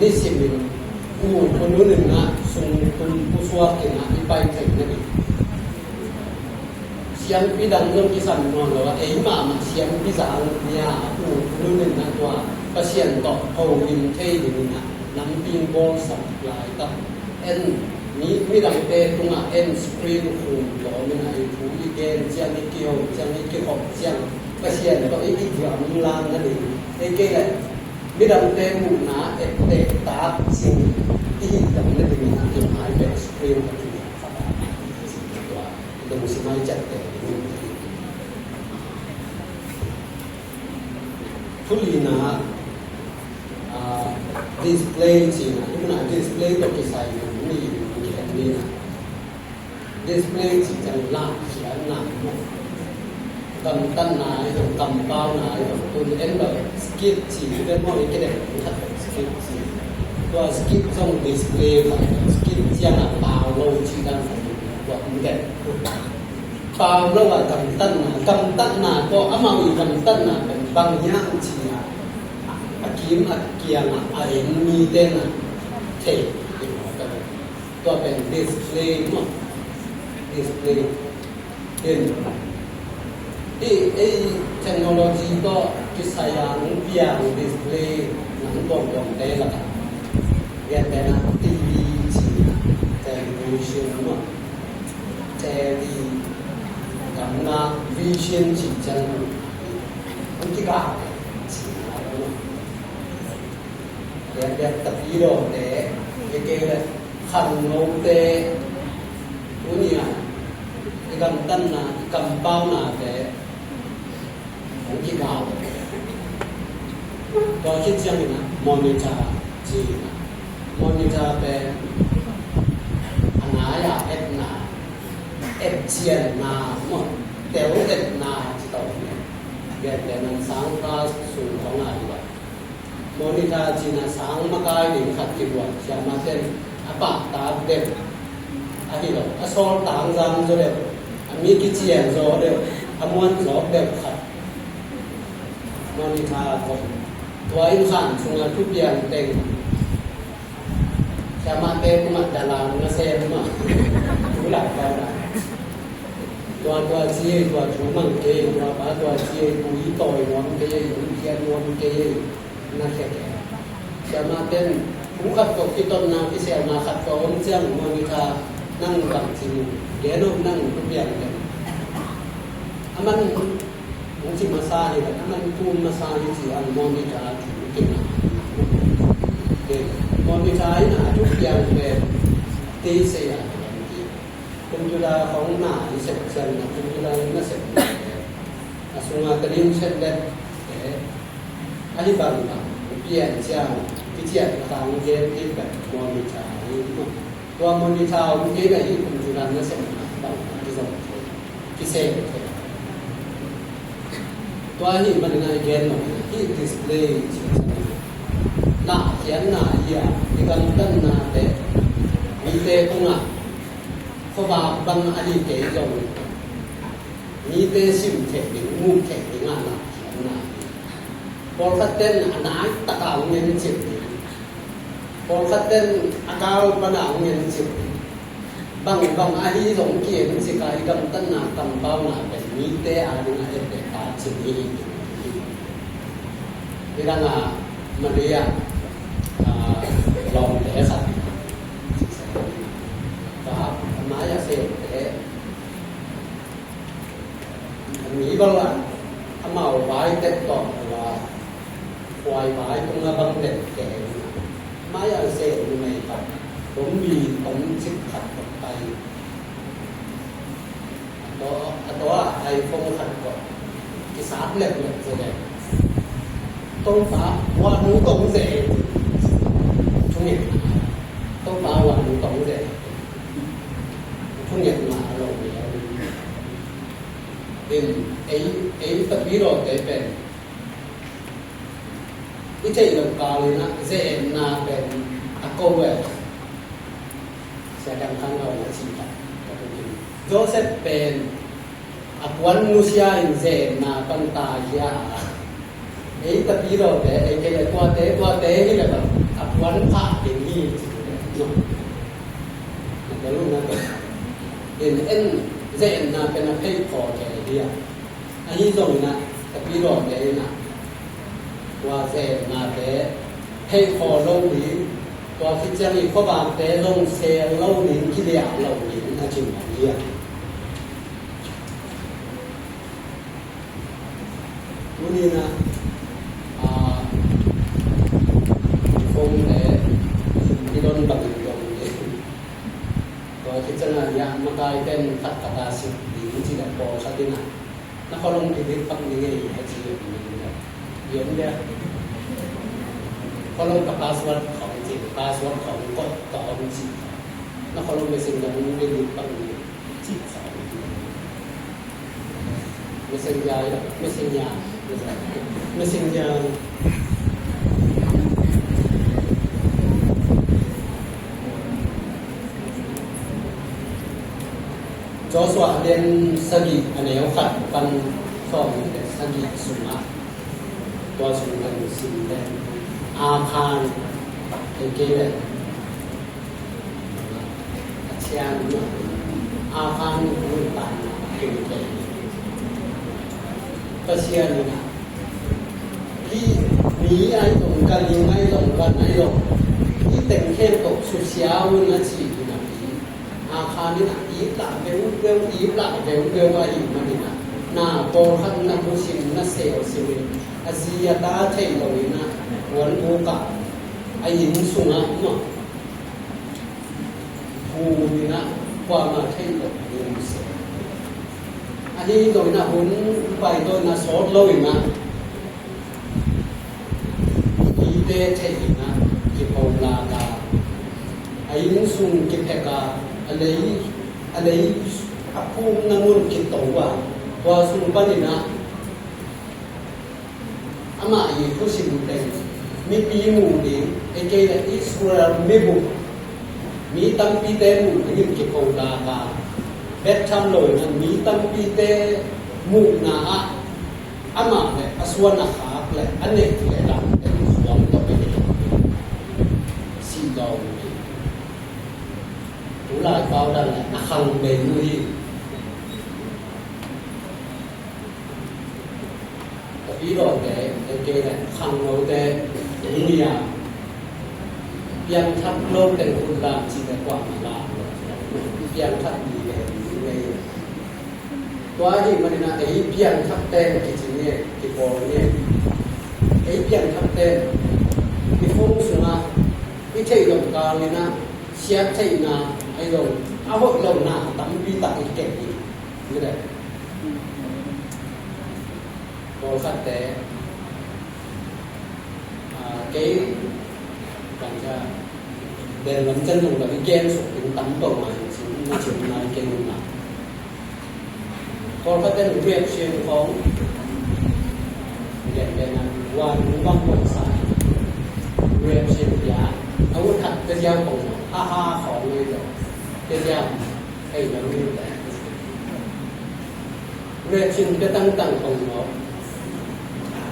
นี่สิมินคนนู้นหนึ่งนะส่งคุณผู้ช่วยเก่งนะที่ไปถึงนั่นเองเสียงพี่ดังเรื่องที่สั่นนอนแล้วว่ามาเสียงพี่สาวเนี่ยคนนู้นหนึ่งนะตัวประเสียนต่อเขาวินเท่อยู่นะน้ำปิงโบสับลายตั้งนี้ไม่ดังเตะตรงสกรีนคูณหล่อไม่ไหนผู้อีเกนเสียงนี่เกี่ยวเสียงนี่เกี่ยวเสียงประเสียนก็อีกอย่างมีลางนั่นเองเกี่ยวไม่ดังเตะหมู่นะเตะตาสิ่งที่ดังนั่นเองนะที่หายไปสกรีนกับที่ฟ้าตัวเป็นสิ่งไม่จัดเตะทุลีนะดิสเพลย์จริงนะที่มันดิสเพลย์ตัวที่ใส่นี่เขียนนี่นะดิสเพลย์จริงจังล่าเขียนหนักกำตั้งนายกำเป้านายตัวเอ็นแบบสกิปจีที่เป็นพวกนี้ก็ได้ทัดสกิปจีตัวสกิปต้องดิสเพลย์สกิปที่น่ะเปล่าเราจีกันตัวมันเด็ดเปล่าเราว่ากำตั้งนายก็อามาอีกำตั้งนายเป็นบางอย่างจีนะอากิมอาเกียงอาเอ็นมีเด่นเทปตัวเป็นดิสเพลย์มั้งดิสเพลย์เด่นเทคโนโลยีก็คิดสายางเพียงดิสเพลย์หนังตรงๆได้ละครับเรียนแต่นะทีวีจีเทเลวิชันมั้งเทวีกับนะวิชันจีจังมันกี่กาจีอะไรมั้งเรียนตะกี้โดนแต่เก๋ๆเลยขันโนเตตัวนี้อ่ะกำตั้งนะกำเป้านะแต่ที่กาวก็คิดอย่างนี้นะมอนิเตอร์จีนะมอนิเตอร์เป็นอันไหนอะเอ็ดเจียนนาหมดแต่ว่าเอ็ดนาที่ต่อเนี่ยเกิดแต่นั้นสังคาสูงของอะไรวะมอนิเตอร์จีนะสังมากายหนึ่งขัดกี่วันจะมาเป็นอาปากตาเด็กอะไรหรออาโซลต่างจังจะเด็กมีกิจเจียนจะเด็กอมวนจะเด็กขัดมอนิเตอร์ตัวอินสันช่วงทุกอย่างเต็งจะมาเต็มมาดาราเงาเซมมาทุกหลักแล้วตัวเชี่ยตัวชูมังเกยตัวป้าตัวเชี่ยปุยต่อยนวลเกยหุ่นเทียนนวลเกยนั่นแค่จะมาเต็มผู้ขัดตกที่ต้นนาที่เสียมาขัดตกเชื่อมมอนิเตอร์นั่งหลังจริงเดี๋ยวนั่งทุกอย่างเลยมันที่มาซาเนี่ยมันภูมิมาซาที่อันมอนิเตอร์ถูกกิน Còn vì trái là chút tiền về tí xe là cũng như là không nả thì sẽ dần là cũng như là nó sẽ xuống là cái điểm sẽ lên để anh bằng là tiền sang cái tiền tăng cái cái món mì trái qua món mì trái cái này cũng như là nó sẽ bằng cái dòng cái xeตัวนี้มันในเกณฑ์ที่ display หน้าเขียนหน้าเหี้ยที่กันตั้งหน้าแต่มีแต่ตรงน่ะเขาว่าบังอดีตเกยงมีแต่สิ่งเทคนิคมุกเทคนิคงานน่ะเขียนหน้าพอคัดเต้นอันไหนตะกาวเงินจิตพอคัดเต้นอากาวปนาวเงินจิตบางอดีตสงเกียรติสิกายกันตั้งหน้ากำเป้าหน้าแต่มีแต่อาดึงอะไรแต่ตาสิ่งนี้เวลามันเรียกลองแต่สัตว์ครับมาอย่าเสพแต่มีบางวันถ้าเมาไว้เต็มต่อว่าควายไว้ตรงนั้นบางเด็กแก่มาอย่าเสพในครับผมมีผมชิดขัดไปตัวไอ้ฟงขัดก็ที่สามเล็กเลยแสดงต้องฟ้าว่าหนูตรงเสกช่วงนี้ต้องฟ้าว่าหนูตรงเสกช่วงนี้มาลงแล้วเป็นไอ้ตะกี้เราเป็นวิจัยลงกาเลยนะเซนนาเป็นอากเวลแสดงทางเราสิครับโจเซฟเป็นakwan musia in ze na panta ya ei tapiro de ei ke kwa te ni la akwan pha de ni no na lu na en ze na pen na pei ko ke dia ai zo na tapiro de na wa ze na de pei ko lo ni to ki ja ni ko ba de long se lo ni ki dia lo ni na chin diaนี่นะคงแต่ที่โดนบังยงตัวที่จะน่ะยามากลายเป็นขัดตาสิดีที่แบบพอชัดดินะแล้วเขาลงที่ดิปังนี่ไงให้จีบนี่นะเยี่ยมเด้อเขาลงกับพาสเวิร์ดของจริงพาสเวิร์ดของกดต่อจริงแล้วเขาลงไปสิ่งนั้นไม่ดิปังนี่จีบสาวไม่เสียยาไม่เสียยาMessenger Joshua เรียนสกิอันแนวขัดปันซ่อมสกิสุมาตัวสุมาสินแดงอาคารเอเกเวเชียนอาคารมุนตันเกเกก็เชียนนี่นะที่มีไอ้ตรงกันยังไงตรงกันไอ้ตรงที่แต่งเข้มตกสุดเช้านะสินะอาคารนี่นะอีกหลังเร็วอีกหลังเร็วว่าอีกมันนี่นะหน้าโปขันนะผู้ชิมนะเซลสิวิอาเซียตาเทยเรานี่นะวันโอกาสไอ้หินสุนัขเนาะผู้นี่นะความมาเทยเรานี่เสียอันนี้โดยนะหุ่นไปโดยนะสอดเลยนะเตเทนะกิปองลากาไอ้มุสุงกิเพกาอะไรอภูมินมุนกิตว่าว่าสุงปนินะอามาอีผู้สิบุเตมีปีมูดิไอ้เกลอิสราเมบุมีตั้งปีเตมูนี่กิปองลากาเบ็ดทำเลยนะมีตั้งปีเตมูนาอามาเนี่ยอสวนาขาเลยอันนี้เลยละผู้หลายเฝ้าดันแหละขังเบนุยแต่พี่รอแต่เกย์เนี่ยขังเราแต่นี่อ่ะยังทับโลกแต่คุณรามจีนกว่ามีลายังทับดีเลยนี่ตัวที่มันนะไอ้เพียงทับเต้นกิจเนี่ยกิจโบเนี่ยไอ้เพียงทับเต้น มีฟงสุนาไม่ใช่ลงกาเลยนะเสียใช่นาไอ้ลงเอาหดลงนาตั้งปีตักอีกเก่งอีกนี่แหละพอสัตว์แต่เก๋กันจะเดินลำจันทร์ลงแบบเก่งสุดถึงตั้งตัวมาถึงมาถึงนายเก่งหนักพอเขาเป็นเรียกเชียงของเด็กเด็กนั้นวันว่างหมดสายเรียกเชียงยาอาวุธหัดกระยำของฮ่าของเลยเดี๋ยวกระยำไอ้ยังไม่แต่เรียกเชียงจะตั้งของเรา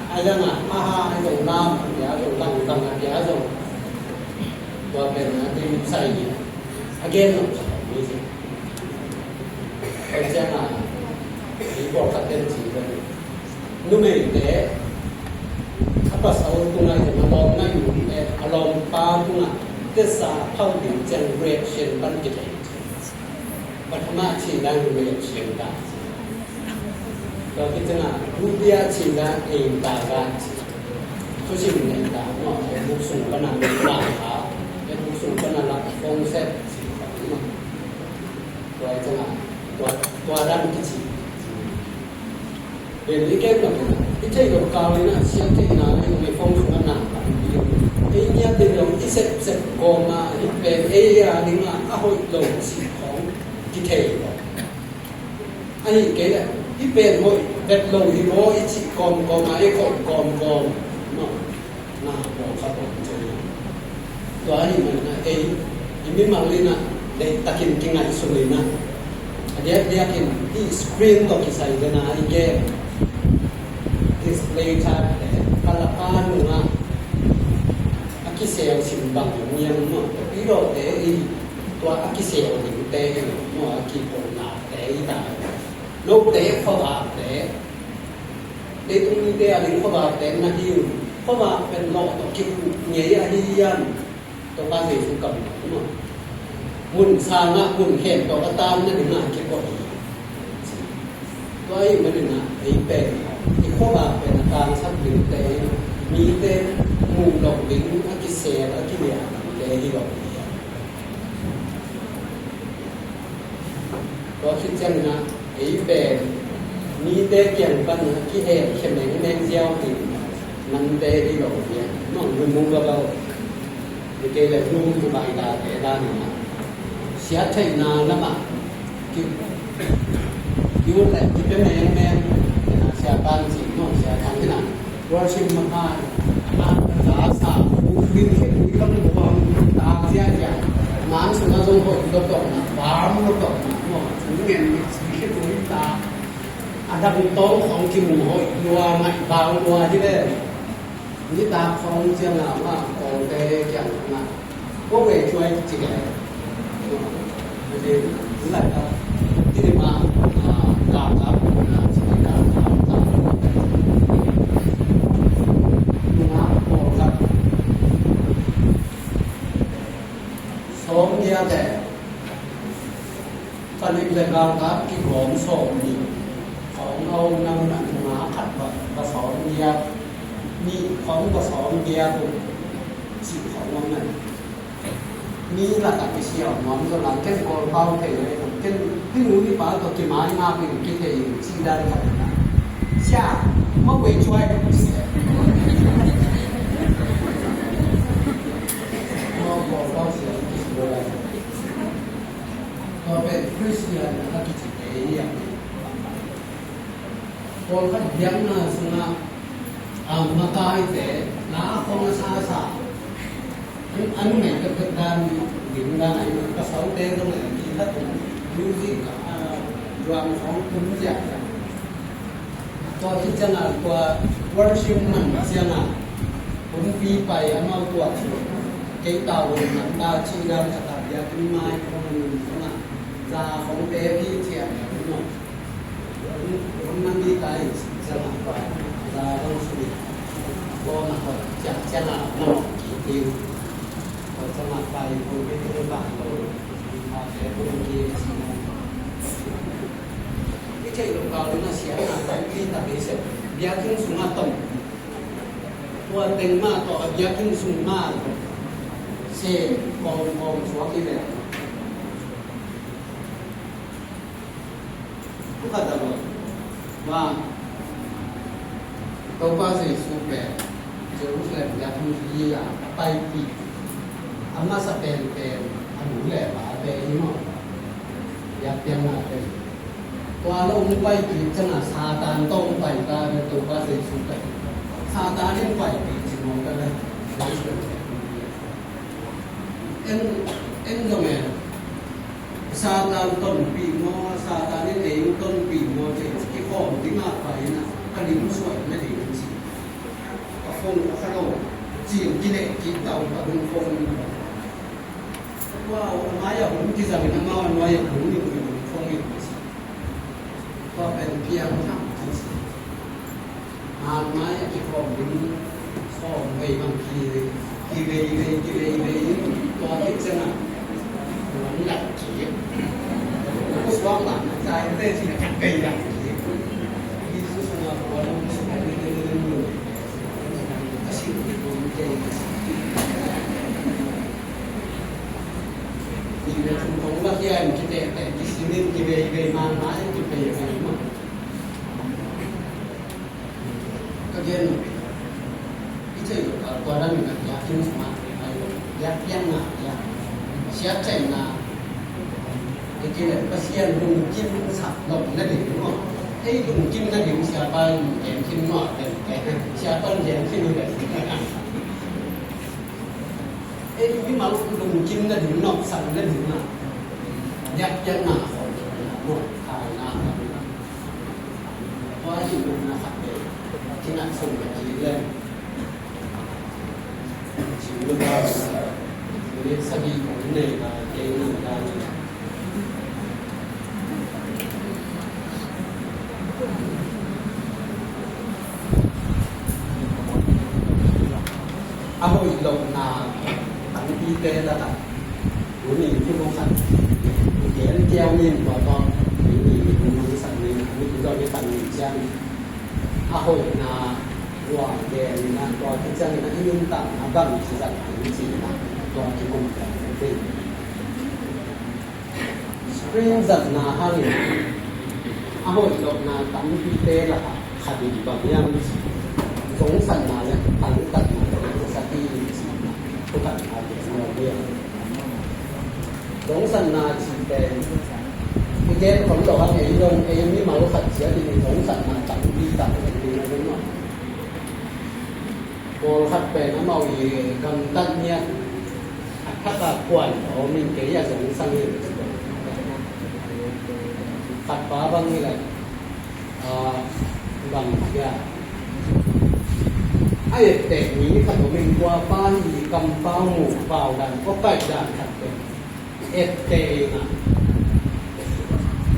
ไอ้ยังอ่ะฮ่าไอ้ตรงน้ำยาตรงตั้งยาตรงตัวเป็นนะที่ใส่again หรอกนี่สิไอ้ยังอ่ะที่บอกกันเป็นสีเลยนู่นเองแต่pas awal tunai malong na yu along pa tunga kesa how the generation ban kita but ma chi lang reaction da so kita na rupiah chi da aim ta ga so chi ne da no bu sung pa na la ha bu sung pa na la phong setตัวไอ้จังตัวรันกิจิเดี๋ยวนี้แกก็ที่ใช่กับกาวเลยนะเสียงที่นาไม่ฟ้องสุนัขไอ้เนี่ยเป็นเราที่เสร็จกองมาเป็นเอเรียนึงอ่ะเอาหลงสิ่งของที่เทอันนี้เก๋เลยที่เป็นหมดเป็นลงที่โม่อีจิกองมาไอ้คนกองเนาะน่าบอกครับผมเจอตัวนี้มันนะไอ้ไม่มาเลยนะได้ตะกินกินงานสุดเลยนะเดี๋ยวกินที่สกรีนก็คิดใส่เลยนะไอ้แกdisplay tab kalapan nga akisel simbang yang no pero te to akisel ni te no akipona te ita no te khawa te tung ni te ali khawa te na hi khawa pen lo to ki nge ya hi yan to ba se su kam no mun sa nga mun hen to ka tam na ni na ki ko to ai ma ni na ai peข้อว่าเป็นการสับถึงแต่มีแต่หมู่ดอกลิ้นอากิเซลอากิเลียแต่ที่ดอกเลียก็คิดจังนะไอ้เป็นมีแต่เกี่ยงปันที่เห็นเข็มแดงแดงเจียวถึงมันแต่ที่ดอกเลียน้องมุงกับเราเด็กเลยรุ่งสบายตาแต่ด้านนี้เสียใจนานแล้วมั้งคิดยุ่งแหละคิดเป็นแมงsiapa sih no siapa kita worship makan jasa mungkin kita buang tak saja man semua semua doktor farm doktor no mungkin sedikit kita ada bentukของกินหมูนัวไม่บางนัวที่ได้นี่ตาของเจ้าหน้าว่าของเด็กอย่างนั้นพวกเวช่วยจิตใจไม่ได้หลายครับที่ได้มากราบครับแต่ตอนนี้เป็นการครับที่ของสองนี่ของเอานำหนังมาขัดกับสองเดียมีของกับสองเดียตัวสิ่งของนั้นมีหลักการเชี่ยวมันก็หลังเก่งกว่าเขาเท่เลยเก่งที่รู้ที่ป้าตัวกี่ไม้มาเป็นกี่เท่สิ่งใดครับเชี่ยมาเวช่วยเสียมาบอกเขาเสียที่สุดเลยก็เป็นคริสเตียนนะครับที่จะเรียนพอเขาเรียนนะสุนัขมาตายแต่ล้าของซาซาอันนี้ก็เป็นการดิ่งด้านไหนก็สาวเต้นตรงไหนที่ถ้าผมมิวสิกรวมของคุณจะตัวที่จะน่ะตัววอร์ชิมมันเสียนะผมปีไปอันเอาตัวเกี่ยวกับน้ำตาชีดำสกัดยาขึ้นไม้ของมันนะจาของเตพี่เทียนนี่เนาะมันมีใจสลับไปจาต้องสุดก็มาจากเจ้าหน้าเนาะกี่ทีก็สลับไปคนเป็นคนบ้านเรามาแต่คนเกี่ยวกับไม่ใช่หลงเราเลยนะเสียหน้าแต่ที่ตัดสินเบียร์ขึ้นสูงมาต่ำ ตัวเต็งมาต่อยักษ์ขึ้นสูงมากเช่กองชัวที่แบบทุกคนตลอดว่าตัวป้าเสียสูงแบบเจอรู้สึกอยากทำยี่อ่ะไปปีอามาสเปนเป็นอันนู้นแหละว่าเป็นยี่ห้ออยากเปลี่ยนมาเป็นตัวเราไม่ไปปีจังอ่ะซาตานต้องไปตาเป็นตัวป้าเสียสูงแบบซาตานยังไปปีจริงๆกันเลยไม่ใช่เอ็นก็แม่ซาตานต้นปีโมซาตานนี่เองต้นปีโมเจ้าที่พ่อที่มาไปนะอันนี้มันสวยไม่ดีจริงก็ฟงขนมจีนกินเองกินเต่าแบบมันฟงว่าไม้อย่างผมที่จะเป็นน้ำมันไม้อย่างผมนี่มันฟงอยู่จริงก็เป็นเพียงทำจริงไม้ที่พ่อผมชอบไปบางทีกีเวตัวที่จะน่ะมันหลักเขียนก็สว่างหลังใจเต้นที่นักเตะหลักเขียนที่สุดสำหรับเราสุดท้ายนี่อาชีพที่ผมเจอที่เราทำของเราที่เราคิดแต่ที่สิ่งนี้กีเวมาที่ไปมาก็เรียนที่เจอตัวนั้นแบบอยากกินสมาอยากเลี้ยงหน้าอยากเสียใจหน้าไอ้ที่เนี่ยก็เสียลุงกินสับหลงนั่นเองเนาะไอ้ลุงกินนั่นเองเสียบ้านแย่งกินหม้อแต่เสียบ้านแย่งกินแบบไอ้ที่มาลุงกินนั่นเองเนาะสั่งนั่นเองนะอยากเลี้ยงหน้าของหมดทายหน้าเพราะไอ้ลุงนะครับที่นั่นส่งไปทีเล่นชีวิตเราเรียนสบีของเนยมาเองได้อาโมอีกลงนาตั้งปีเตะแล้วกันวันนี้ที่ลงสันเขียนเจ้ามีนกว่าตอนมีลงสันนี่มีตัวนี้ตั้งเจ้าอาโมอีกนาว่าแกนี่นะตัวที่จะนี่นะที่ยุ่งต่างนะบ้างที่จะทำจริงนะตัวที่คงจะเป็นสปริงจัดนะฮะนี่อาโมอีกลงนาตั้งปีเตะละคดีบางอย่างสงสัยมาเลยตั้งตัดมาสักทีทุกท่านอาจจะรู้เรื่องสงสัยนาจีเป็นที่เด่นของเราเองลงเองนี่มารู้ขัดเสียดีสงสัยนาตั้งปีตัดเป็นดีนะรู้ไหมโอขัดเป็นน้ำเอาอีกำตัดเนี่ยถ้าตัดกวนเอามีเกลี่ยสงสัยนี่ขัดฟ้าบางนี่แหละบางอย่างไอ้เด็กนี้ขัดตัวเป็นตัวป้าหีกำเป้าหมูเปล่าดันก็ใกล้ด่านขัดเป็นเอ็ดเตนะ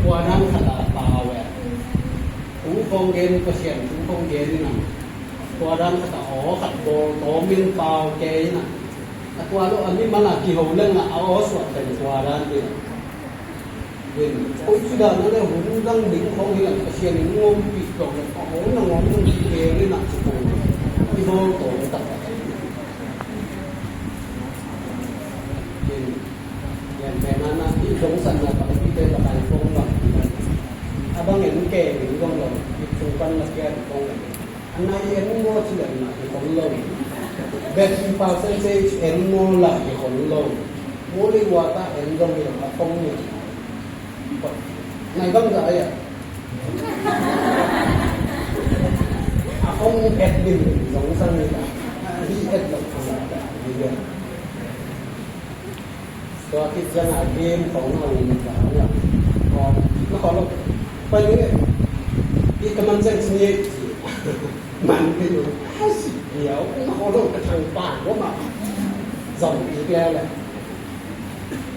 ตัวนั้นขัดเปล่าแหวะถุงฟองเย็นก็เสียนถุงฟองเย็นนะตัวนั้นขัดขัดโบโตมินเปล่าเกยนะตัวลูกอันนี้มันกี่หัวเรื่องเอาส่วนเป็นตัวนั้นเลยเป็นโอ้ยสุดานั่นเลยหุ่นดังดิ่งของนี่แหละเสียนงงปีกตรงเลยโอ้ยน้องงงปีเกยนี่นะสุดที่โบโตตัดอย่างแบบนั้นนะที่สงสัยนะบางทีเป็นอะไรฟงหลังabang yang ke ni gong lo itu kan nak dia gong ana yang mo sudah nak gong lo best percentage en mo lah gong lo boleh wata en gong ni fong ni nai bang tak ya Akong admin dong sang ni di ad lang dia so kit jang admin ของเรานี่ก็เนี่ยพอแล้วขอเราไปนี่ที่กำลังจะนี่มันไปอยู่50เดียวแล้วขอเราไปทางป่าว่ามาส่งอีกแล้วแหละ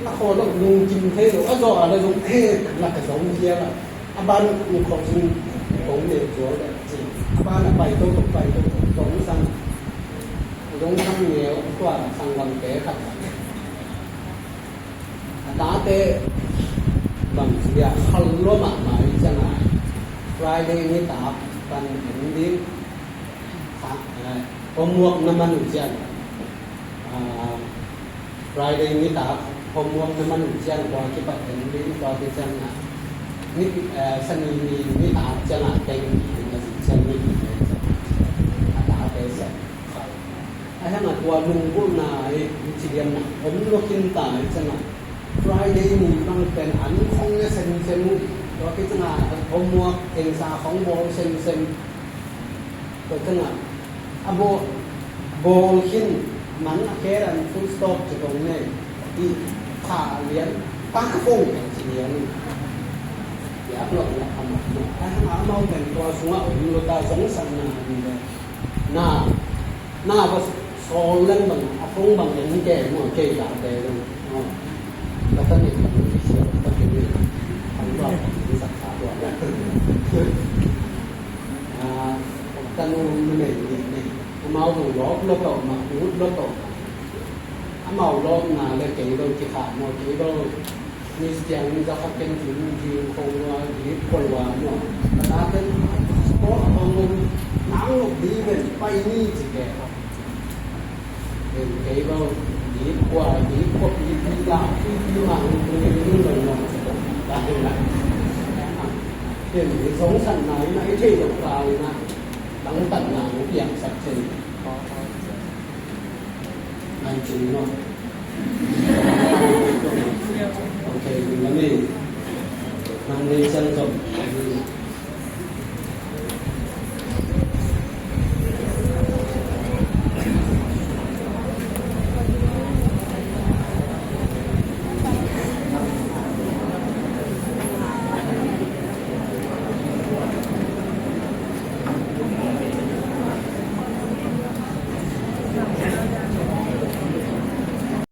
แล้วขอเราลุงกินเทหรือว่าอะไรลุงเทหลักสองเดียวอ่ะบ้านมีของจริงของเด็กสวยแบบจริงบ้านไปโตตกไปโตสองสังลงทั้งเหนียวกว่าสังลำแก่ขัดตาเตะบางทีอะขันล้มมาอีกจังไงFriday นี่ตาปันเห็นดิ้ง homework naman diyan Friday ni ta homework naman diyan ko kipat din ko diyan na ni sani ni ta diyan na teng ni diyan ni ta ta sa ai ha ma tua lung bu na ai chi diam na homework kin ta diyan na Friday นี่มันเป็นอันของเนี่ยเซนก็คิดว่าhomework เองซาของโบเซนก็จังอ่ะอะโบคินมันแค่อัน full stop จะตรงนี้อีขาเรียนปักฟงเรียนอย่าปล่อยละทำถ้าหาเอาเป็นตัวสูงอ่ะเราตาสงสารหน้าก็โซนเล่นบางอะฟงบางอย่างแก่มั่วแก่ยาแต่แล้วก็นี่ก็มีเสียงก็เป็นทางเรามีสักษาด้วยกันมันนี่เมาหูล้อแล้วก็มาหูแล้วก็เมาล้อมาแล้วเก่งเราที่ขาเมาที่เรามีเสียงมีจะขับเป็นถึงทีคงว่าหรือคนว่าเนาะแต่ถ้าเป็นสปอร์ตของมันน้ำลงดีเป็นไปนี่สิแกเป็นเก๋เราดีกว่าดีพวกดีที่ลาที่มาคือนี่เลยเนาะได้ไหมเป็นสงสัยไหนที่ตกปลายนะหลังตัดหนังเปลี่ยนสักทีในจริงเนาะ